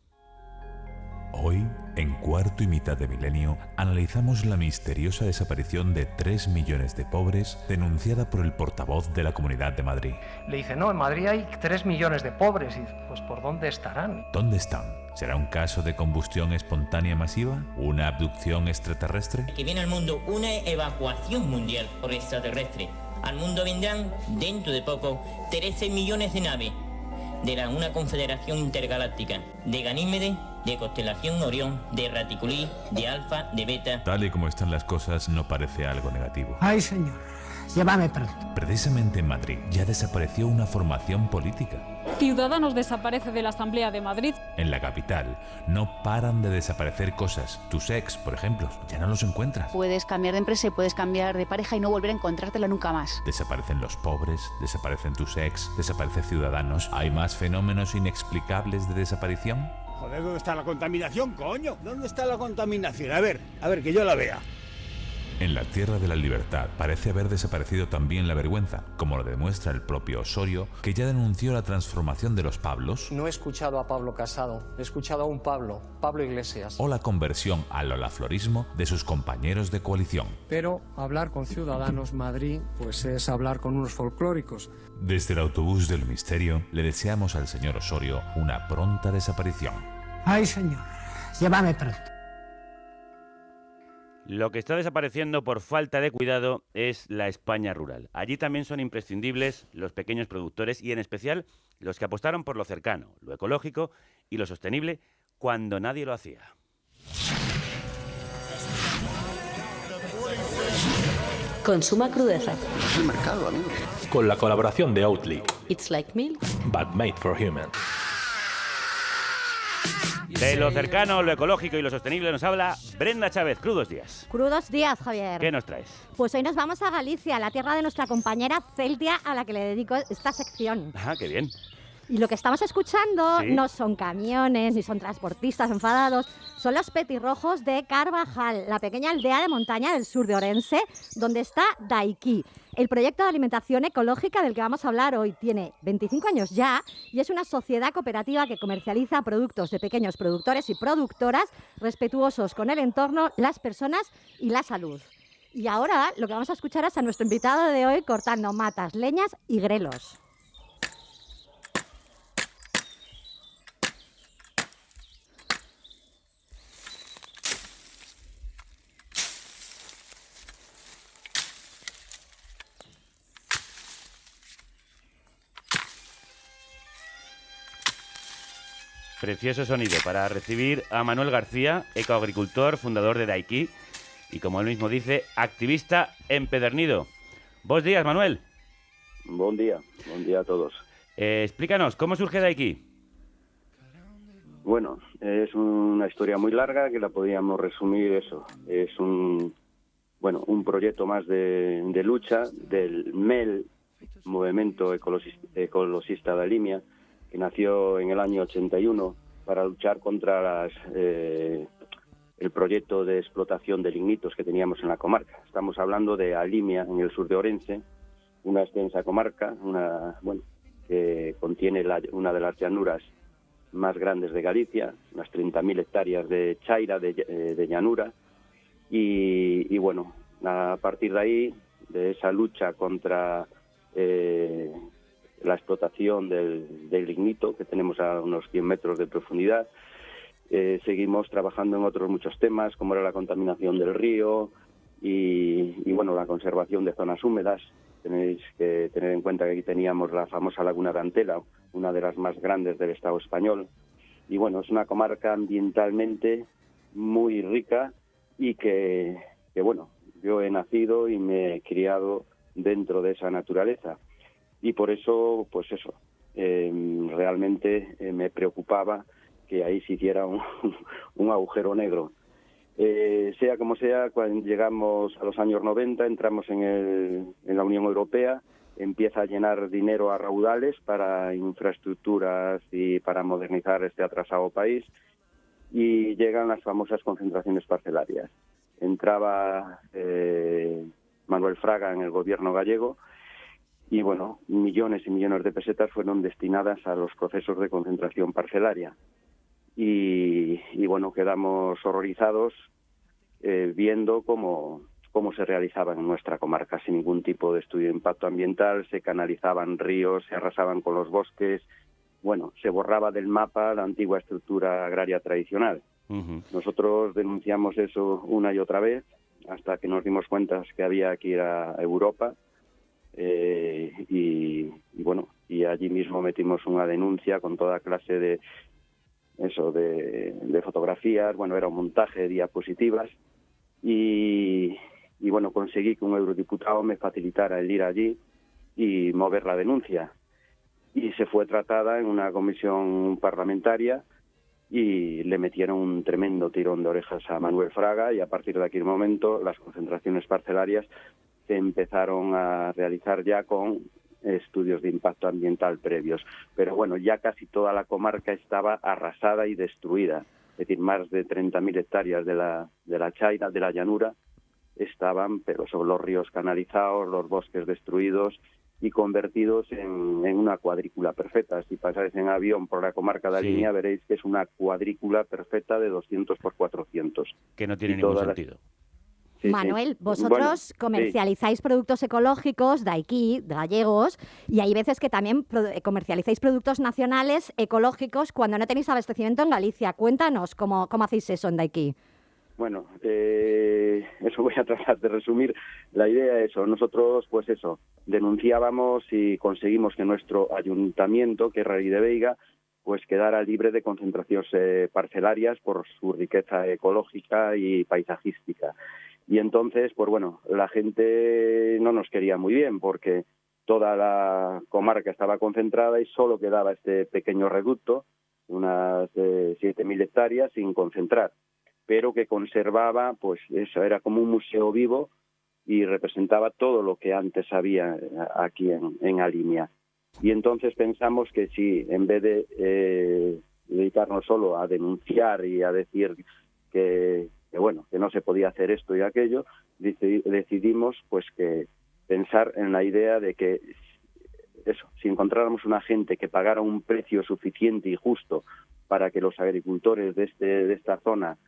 Hoy, en Cuarto y Mitad de Milenio, analizamos la misteriosa desaparición de 3 millones de pobres denunciada por el portavoz de la Comunidad de Madrid. Le dice, no, en Madrid hay 3 millones de pobres. Y dice, pues ¿por dónde estarán? ¿Dónde están? ¿Será un caso de combustión espontánea masiva? ¿Una abducción extraterrestre? Que viene al mundo una evacuación mundial por extraterrestre. Al mundo vendrán, dentro de poco, 13 millones de naves de una confederación intergaláctica, de Ganímedes, de Constelación Orión, de Raticulí, de Alfa, de Beta. Tal y como están las cosas, no parece algo negativo. Ay, señor, llévame pronto. Precisamente en Madrid ya desapareció una formación política. Ciudadanos desaparece de la Asamblea de Madrid. En la capital no paran de desaparecer cosas. Tus ex, por ejemplo, ya no los encuentras. Puedes cambiar de empresa y puedes cambiar de pareja y no volver a encontrártela nunca más. Desaparecen los pobres, desaparecen tus ex, desaparecen Ciudadanos. ¿Hay más fenómenos inexplicables de desaparición? Joder, ¿dónde está la contaminación, coño? ¿Dónde está la contaminación? A ver, que yo la vea. En la Tierra de la Libertad parece haber desaparecido también la vergüenza, como lo demuestra el propio Osorio, que ya denunció la transformación de los Pablos. No he escuchado a Pablo Casado, he escuchado a un Pablo Iglesias. O la conversión al olaflorismo de sus compañeros de coalición. Pero hablar con Ciudadanos Madrid, pues es hablar con unos folclóricos. Desde el autobús del misterio, le deseamos al señor Osorio una pronta desaparición. Ay, señor, llévame pronto. Lo que está desapareciendo por falta de cuidado es la España rural. Allí también son imprescindibles los pequeños productores y en especial los que apostaron por lo cercano, lo ecológico y lo sostenible cuando nadie lo hacía. Consuma crudeza. Es el mercado, amigo. Con la colaboración de Oatly. It's like milk, but made for humans. De lo cercano, lo ecológico y lo sostenible nos habla Brenda Chávez. Crudos días. Crudos días, Javier. ¿Qué nos traes? Pues hoy nos vamos a Galicia, la tierra de nuestra compañera Celtia, a la que le dedico esta sección. Ah, qué bien. Y lo que estamos escuchando ¿Sí? no son camiones, ni son transportistas enfadados, son los petirrojos de Carvajal, la pequeña aldea de montaña del sur de Orense, donde está Daikí. El proyecto de alimentación ecológica del que vamos a hablar hoy tiene 25 años ya y es una sociedad cooperativa que comercializa productos de pequeños productores y productoras respetuosos con el entorno, las personas y la salud. Y ahora lo que vamos a escuchar es a nuestro invitado de hoy cortando matas, leñas y grelos. Precioso sonido para recibir a Manuel García, ecoagricultor, fundador de Daikí y, como él mismo dice, activista empedernido. Bos días, Manuel. Buen día a todos. Explícanos, ¿cómo surge Daikí? Bueno, es una historia muy larga que la podríamos resumir eso. Es un proyecto más de lucha del MEL, Movimiento Ecologista de Limia, que nació en el año 81 para luchar contra el proyecto de explotación de lignitos que teníamos en la comarca. Estamos hablando de Alimia, en el sur de Orense, una extensa comarca, que contiene una de las llanuras más grandes de Galicia, unas 30.000 hectáreas de chaira, de llanura, y bueno, a partir de ahí, de esa lucha contra la explotación del lignito, que tenemos a unos 100 metros de profundidad. Seguimos trabajando en otros muchos temas, como era la contaminación del río y la conservación de zonas húmedas. Tenéis que tener en cuenta que aquí teníamos la famosa Laguna de Antela, una de las más grandes del Estado español. Y bueno, es una comarca ambientalmente muy rica y que yo he nacido y me he criado dentro de esa naturaleza. Y por eso, realmente me preocupaba que ahí se hiciera un agujero negro. Sea como sea, cuando llegamos a los años 90, entramos en la Unión Europea, empieza a llenar dinero a raudales para infraestructuras y para modernizar este atrasado país, y llegan las famosas concentraciones parcelarias. Entraba Manuel Fraga en el gobierno gallego, y bueno, millones y millones de pesetas fueron destinadas a los procesos de concentración parcelaria. Y bueno, quedamos horrorizados viendo cómo se realizaban en nuestra comarca sin ningún tipo de estudio de impacto ambiental. Se canalizaban ríos, se arrasaban con los bosques, se borraba del mapa la antigua estructura agraria tradicional. Uh-huh. Nosotros denunciamos eso una y otra vez hasta que nos dimos cuenta que había que ir a Europa. Y allí mismo metimos una denuncia con toda clase de fotografías. Era un montaje de diapositivas y conseguí que un eurodiputado me facilitara el ir allí y mover la denuncia, y se fue tratada en una comisión parlamentaria y le metieron un tremendo tirón de orejas a Manuel Fraga, y a partir de aquel momento las concentraciones parcelarias se empezaron a realizar ya con estudios de impacto ambiental previos. Pero ya casi toda la comarca estaba arrasada y destruida. Es decir, más de 30.000 hectáreas de la chaira, de la llanura, estaban, pero sobre los ríos canalizados, los bosques destruidos y convertidos en una cuadrícula perfecta. Si pasáis en avión por la comarca de Alimia, veréis que es una cuadrícula perfecta de 200 por 400. Que no tiene ningún sentido. Sí, Manuel, vosotros comercializáis productos ecológicos, Daikí, gallegos, y hay veces que también comercializáis productos nacionales ecológicos cuando no tenéis abastecimiento en Galicia. Cuéntanos cómo hacéis eso en Daikí. Bueno, eso voy a tratar de resumir. La idea es eso. Nosotros, denunciábamos y conseguimos que nuestro ayuntamiento, que es Rey de Veiga, quedara libre de concentraciones parcelarias por su riqueza ecológica y paisajística. Y entonces, la gente no nos quería muy bien, porque toda la comarca estaba concentrada y solo quedaba este pequeño reducto unas 7.000 hectáreas sin concentrar, pero que conservaba, pues eso, era como un museo vivo y representaba todo lo que antes había aquí en Alimia. Y entonces pensamos que si en vez de dedicarnos solo a denunciar y a decir que no se podía hacer esto y aquello, decidimos pues que pensar en la idea de que si encontráramos una gente que pagara un precio suficiente y justo para que los agricultores de esta zona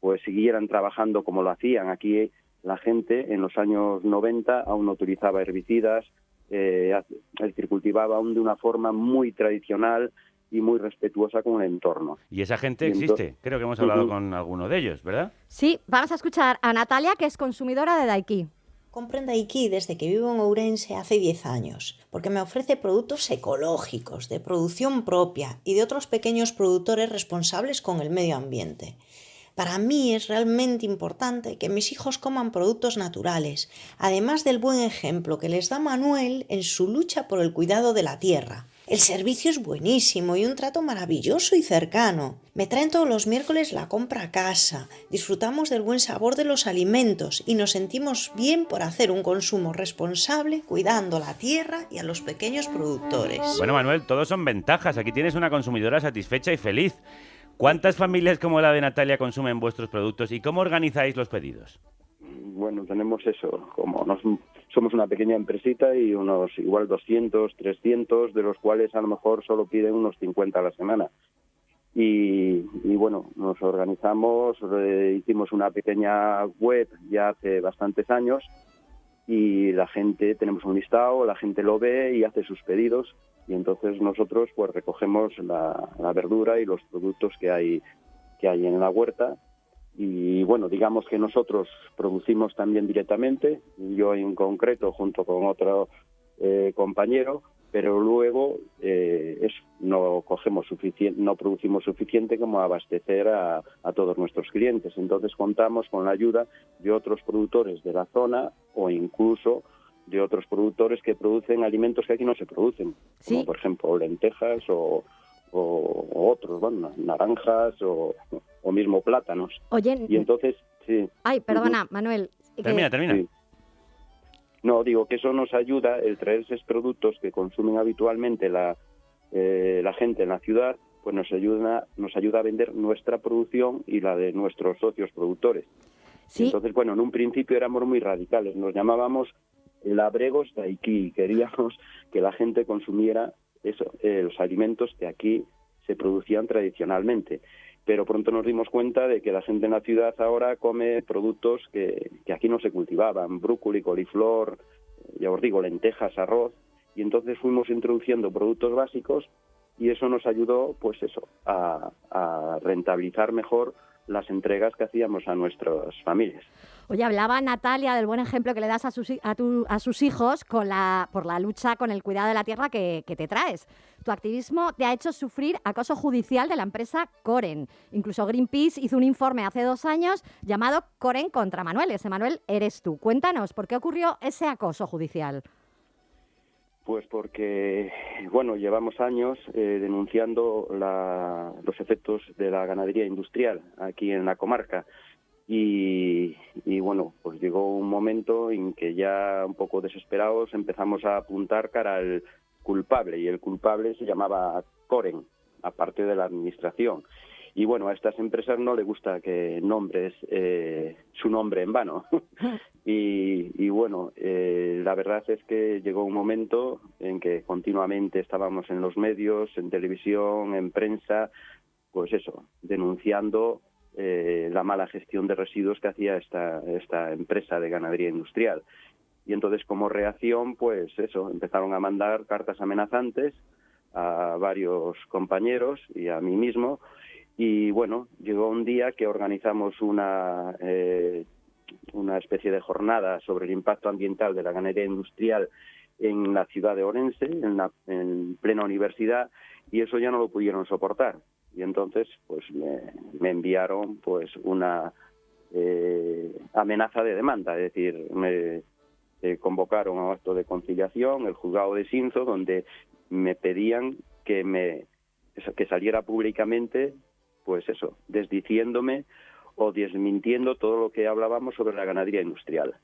pues siguieran trabajando como lo hacían. Aquí la gente en los años 90 aún no utilizaba herbicidas, es decir, cultivaba aún de una forma muy tradicional y muy respetuosa con el entorno. Y esa gente existe. Creo que hemos hablado con alguno de ellos, ¿verdad? Sí, vamos a escuchar a Natalia, que es consumidora de Daiquí. Compro en Daiquí desde que vivo en Ourense hace 10 años, porque me ofrece productos ecológicos, de producción propia y de otros pequeños productores responsables con el medio ambiente. Para mí es realmente importante que mis hijos coman productos naturales, además del buen ejemplo que les da Manuel en su lucha por el cuidado de la tierra. El servicio es buenísimo y un trato maravilloso y cercano. Me traen todos los miércoles la compra a casa, disfrutamos del buen sabor de los alimentos y nos sentimos bien por hacer un consumo responsable, cuidando la tierra y a los pequeños productores. Bueno, Manuel, todos son ventajas. Aquí tienes una consumidora satisfecha y feliz. ¿Cuántas familias como la de Natalia consumen vuestros productos y cómo organizáis los pedidos? Bueno, tenemos eso, somos una pequeña empresita y unos igual 200, 300, de los cuales a lo mejor solo piden unos 50 a la semana. Y bueno, nos organizamos, hicimos una pequeña web ya hace bastantes años y la gente, tenemos un listado, la gente lo ve y hace sus pedidos y entonces nosotros pues recogemos la verdura y los productos que hay en la huerta. Y bueno, digamos que nosotros producimos también directamente, yo en concreto junto con otro compañero, pero luego no producimos suficiente como abastecer a todos nuestros clientes. Entonces contamos con la ayuda de otros productores de la zona o incluso de otros productores que producen alimentos que aquí no se producen, ¿sí? Como por ejemplo lentejas o otros, bueno, naranjas o mismo plátanos. Oye, y entonces, sí. Ay, perdona, Manuel. Termina. Sí. No, digo que eso nos ayuda, el traer esos productos que consumen habitualmente la gente en la ciudad, pues nos ayuda a vender nuestra producción y la de nuestros socios productores. Sí. Entonces, bueno, en un principio éramos muy radicales, nos llamábamos el Abregos Daiquí, queríamos que la gente consumiera los alimentos que aquí se producían tradicionalmente. Pero pronto nos dimos cuenta de que la gente en la ciudad ahora come productos que aquí no se cultivaban, brócoli, coliflor, ya os digo, lentejas, arroz, y entonces fuimos introduciendo productos básicos y eso nos ayudó, pues eso, a rentabilizar mejor las entregas que hacíamos a nuestras familias. Oye, hablaba Natalia del buen ejemplo que le das a sus hijos por la lucha con el cuidado de la tierra que te traes. Tu activismo te ha hecho sufrir acoso judicial de la empresa Coren. Incluso Greenpeace hizo un informe hace 2 años llamado Coren contra Manuel. Ese Manuel eres tú. Cuéntanos, ¿por qué ocurrió ese acoso judicial? Pues porque, bueno, llevamos años denunciando los efectos de la ganadería industrial aquí en la comarca y bueno, pues llegó un momento en que ya un poco desesperados empezamos a apuntar cara al culpable y el culpable se llamaba Coren, aparte de la administración. Y bueno, a estas empresas no les gusta que nombres su nombre en vano. y bueno, la verdad es que llegó un momento en que continuamente estábamos en los medios, en televisión, en prensa, pues eso, denunciando la mala gestión de residuos que hacía esta empresa de ganadería industrial. Y entonces, como reacción, pues eso, empezaron a mandar cartas amenazantes a varios compañeros y a mí mismo. Y bueno, llegó un día que organizamos una especie de jornada sobre el impacto ambiental de la ganadería industrial en la ciudad de Ourense, en plena universidad, y eso ya no lo pudieron soportar. Y entonces pues me enviaron pues una amenaza de demanda, es decir, me convocaron a un acto de conciliación, el juzgado de Sinzo, donde me pedían que me que saliera públicamente, pues eso, desdiciéndome o desmintiendo todo lo que hablábamos sobre la ganadería industrial.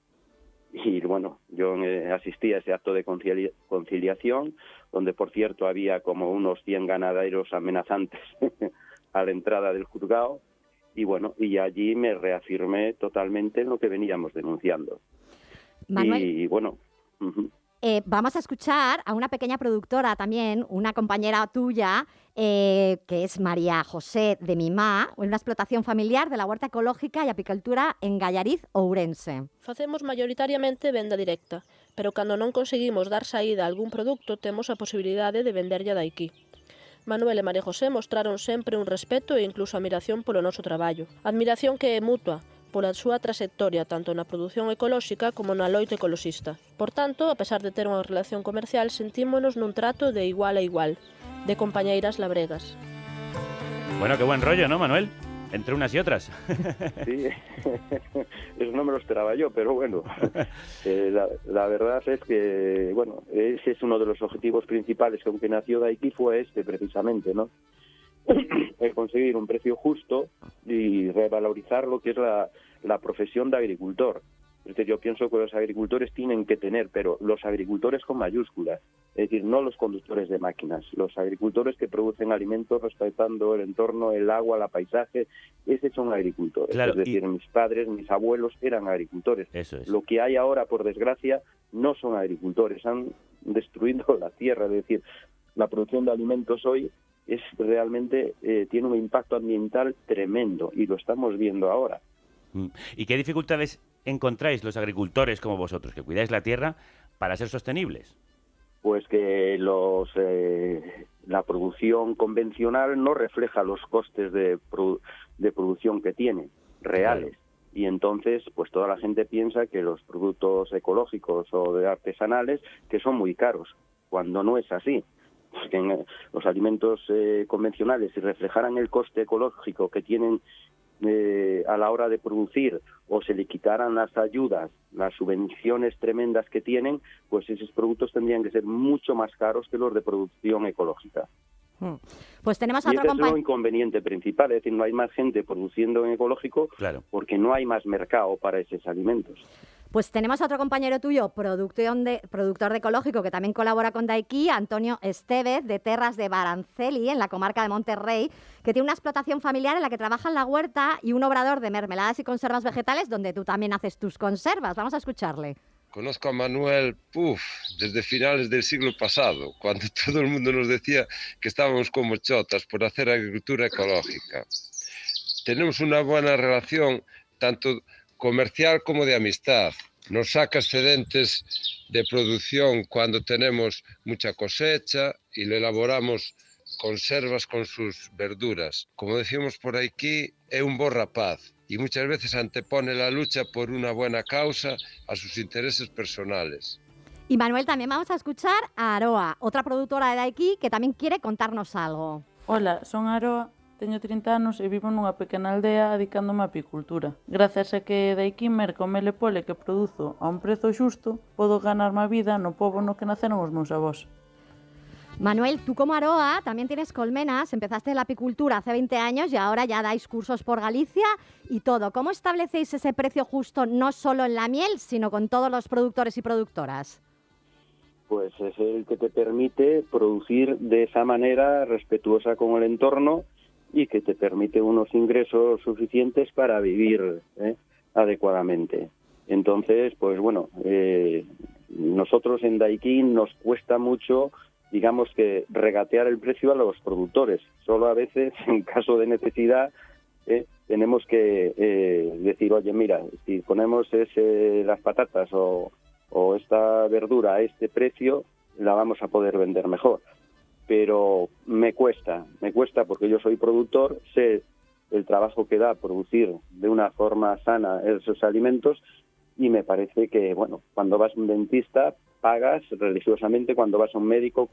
Y bueno, yo asistí a ese acto de conciliación, donde por cierto había como unos 100 ganaderos amenazantes a la entrada del juzgado, y bueno, y allí me reafirmé totalmente en lo que veníamos denunciando. Manuel, y bueno... vamos a escuchar a una pequeña productora también, una compañera tuya, que es María José de Mimá, una explotación familiar de la huerta ecológica e apicultura en Gallariz, Ourense. Facemos maioritariamente venda directa, pero cando non conseguimos dar saída a algún produto, temos a posibilidade de venderlle a daqui. Manuel e María José mostraron sempre un respeto e incluso admiración polo noso traballo. Admiración que é mutua, pola súa trayectoria tanto na produción ecolóxica como na loita ecoloxista. Por tanto, a pesar de ter unha relación comercial, sentímonos nun trato de igual a igual, de compañeiras labregas. Bueno, qué buen rollo, ¿no, Manuel? Entre unas y otras. Sí, eso no me lo esperaba yo, pero bueno, la verdad es que, bueno, ese es uno de los objetivos principales que aunque nació Daiki fue precisamente, ¿no? Conseguir un precio justo y revalorizar lo que es la profesión de agricultor. Es decir, yo pienso que los agricultores tienen que tener, pero los agricultores con mayúsculas, es decir, no los conductores de máquinas, los agricultores que producen alimentos respetando el entorno, el agua, el paisaje, esos son agricultores. Claro, es decir, mis padres, mis abuelos eran agricultores. Eso es. Lo que hay ahora, por desgracia, no son agricultores, han destruido la tierra. Es decir, la producción de alimentos hoy es realmente tiene un impacto ambiental tremendo y lo estamos viendo ahora. ¿Y qué dificultades encontráis los agricultores como vosotros, que cuidáis la tierra, para ser sostenibles? Pues que la producción convencional no refleja los costes de producción que tiene, reales. Claro. Y entonces, pues toda la gente piensa que los productos ecológicos o de artesanales que son muy caros, cuando no es así. Porque los alimentos convencionales, si reflejaran el coste ecológico que tienen a la hora de producir, o se le quitaran las ayudas, las subvenciones tremendas que tienen, pues esos productos tendrían que ser mucho más caros que los de producción ecológica. Pues tenemos a otro compañero. Es lo inconveniente principal, es decir, no hay más gente produciendo en ecológico, claro, porque no hay más mercado para esos alimentos. Pues tenemos a otro compañero tuyo, productor de ecológico, que también colabora con Daiki, Antonio Estevez, de Terras de Baranceli, en la comarca de Monterrey, que tiene una explotación familiar en la que trabaja en la huerta y un obrador de mermeladas y conservas vegetales, donde tú también haces tus conservas. Vamos a escucharle. Conozco a Manuel, desde finales del siglo pasado, cuando todo el mundo nos decía que estábamos como chotas por hacer agricultura ecológica. Tenemos una buena relación, tanto comercial como de amistad. Nos saca excedentes de producción cuando tenemos mucha cosecha y le elaboramos conservas con sus verduras. Como decimos por aquí, es un bo rapaz y muchas veces antepone la lucha por una buena causa a sus intereses personales. Y Manuel, también vamos a escuchar a Aroa, otra productora de Daiki que también quiere contarnos algo. Hola, son Aroa. Teño 30 anos e vivo nunha pequena aldea dedicándome á apicultura. Gracias a que daqui merca o mel e pole que produzo a un prezo xusto, podo ganarme a vida no pobo no que naceron os meus avós. Manuel, tú como Aroa también tienes colmenas, empezaste la apicultura hace 20 años y ahora ya dais cursos por Galicia y todo. ¿Cómo establecéis ese precio justo no solo en la miel, sino con todos los productores y productoras? Pues es el que te permite producir de esa manera respetuosa con el entorno y que te permite unos ingresos suficientes para vivir adecuadamente. Entonces, pues bueno, nosotros en Daiki nos cuesta mucho, digamos que regatear el precio a los productores. Solo a veces, en caso de necesidad, tenemos que decir, oye, mira, si ponemos las patatas o esta verdura a este precio, la vamos a poder vender mejor. Pero me cuesta porque yo soy productor, sé el trabajo que da producir de una forma sana esos alimentos y me parece que, bueno, cuando vas a un dentista pagas religiosamente, cuando vas a un médico,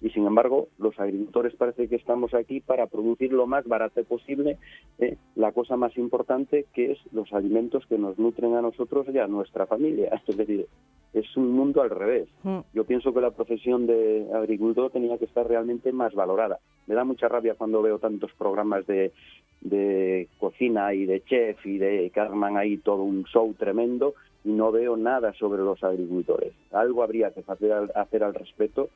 y sin embargo los agricultores parece que estamos aquí para producir lo más barato posible, la cosa más importante que es los alimentos que nos nutren a nosotros y a nuestra familia. Es decir, es un mundo al revés. Yo pienso que la profesión de agricultor tenía que estar realmente más valorada. Me da mucha rabia cuando veo tantos programas de cocina y de chef y de que arman ahí todo un show tremendo y no veo nada sobre los agricultores. Algo habría que hacer al respecto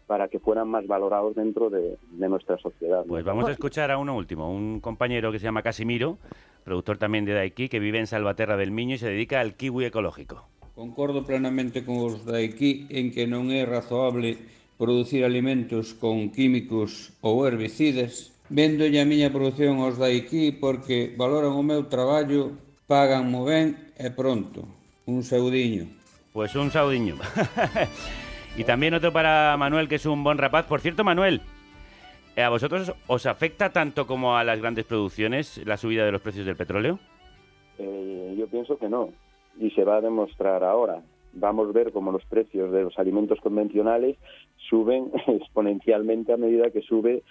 para que fueran más valorados dentro de nuestra sociedad. Pues vamos a escuchar a uno último, un compañero que se llama Casimiro, productor tamén de daiquí, que vive en Salvaterra del Miño e se dedica al kiwi ecológico. Concordo plenamente con os daiquí en que non é razoable producir alimentos con químicos ou herbicidas. Véndolle a miña produción aos daiquí porque valoran o meu traballo, pagan mo ben e pronto. Un saudiño. Pues un saudiño. Y también otro para Manuel, que es un buen rapaz. Por cierto, Manuel, ¿a vosotros os afecta tanto como a las grandes producciones la subida de los precios del petróleo? Yo pienso que no, y se va a demostrar ahora. Vamos a ver cómo los precios de los alimentos convencionales suben exponencialmente a medida que sube,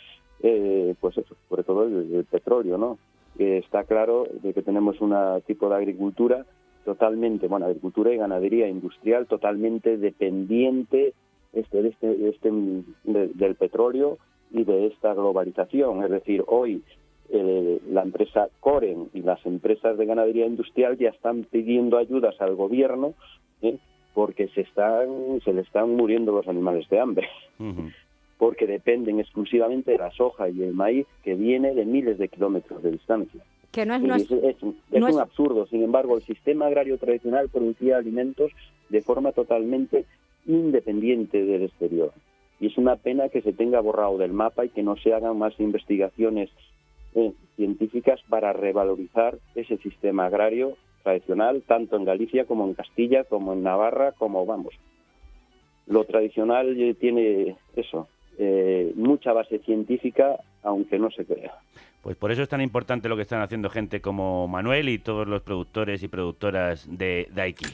pues eso, sobre todo el petróleo, ¿no? Está claro de que tenemos un tipo de agricultura totalmente, agricultura y ganadería industrial totalmente dependiente del petróleo y de esta globalización. Es decir, hoy la empresa Coren y las empresas de ganadería industrial ya están pidiendo ayudas al gobierno porque se le están muriendo los animales de hambre. Porque dependen exclusivamente de la soja y el maíz que viene de miles de kilómetros de distancia. Que no es un absurdo. Sin embargo, el sistema agrario tradicional producía alimentos de forma totalmente independiente del exterior. Y es una pena que se tenga borrado del mapa y que no se hagan más investigaciones científicas para revalorizar ese sistema agrario tradicional, tanto en Galicia como en Castilla, como en Navarra, como lo tradicional tiene eso, mucha base científica, aunque no se crea. Pues por eso es tan importante lo que están haciendo gente como Manuel y todos los productores y productoras de daiquí.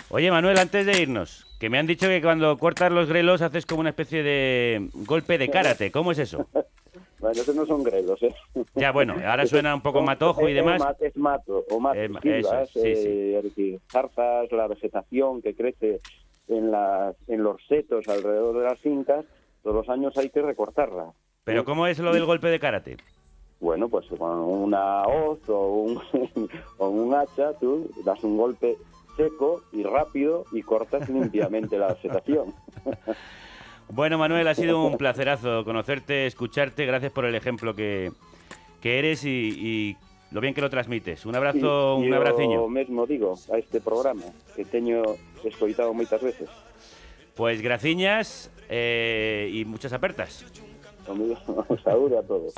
Oye, Manuel, antes de irnos, que me han dicho que cuando cortas los grelos haces como una especie de golpe de karate. ¿Cómo es eso? Bueno, esos no son grelos, ¿eh? Ya, bueno, ahora suena un poco matojo y demás. Es mato, silvas, es decir, zarzas, la vegetación que crece en los setos alrededor de las fincas, todos los años hay que recortarla. ¿Pero cómo es lo del golpe de karate? Bueno, pues con una hoz o un hacha, tú das un golpe seco y rápido y cortas limpiamente la vegetación. Bueno, Manuel, ha sido un placerazo conocerte, escucharte. Gracias por el ejemplo que eres y lo bien que lo transmites. Un abrazo, un abraciño. Yo mesmo digo a este programa que teño escoitado moitas veces. Pues graciñas y muchas apertas. Un saúdo a todos.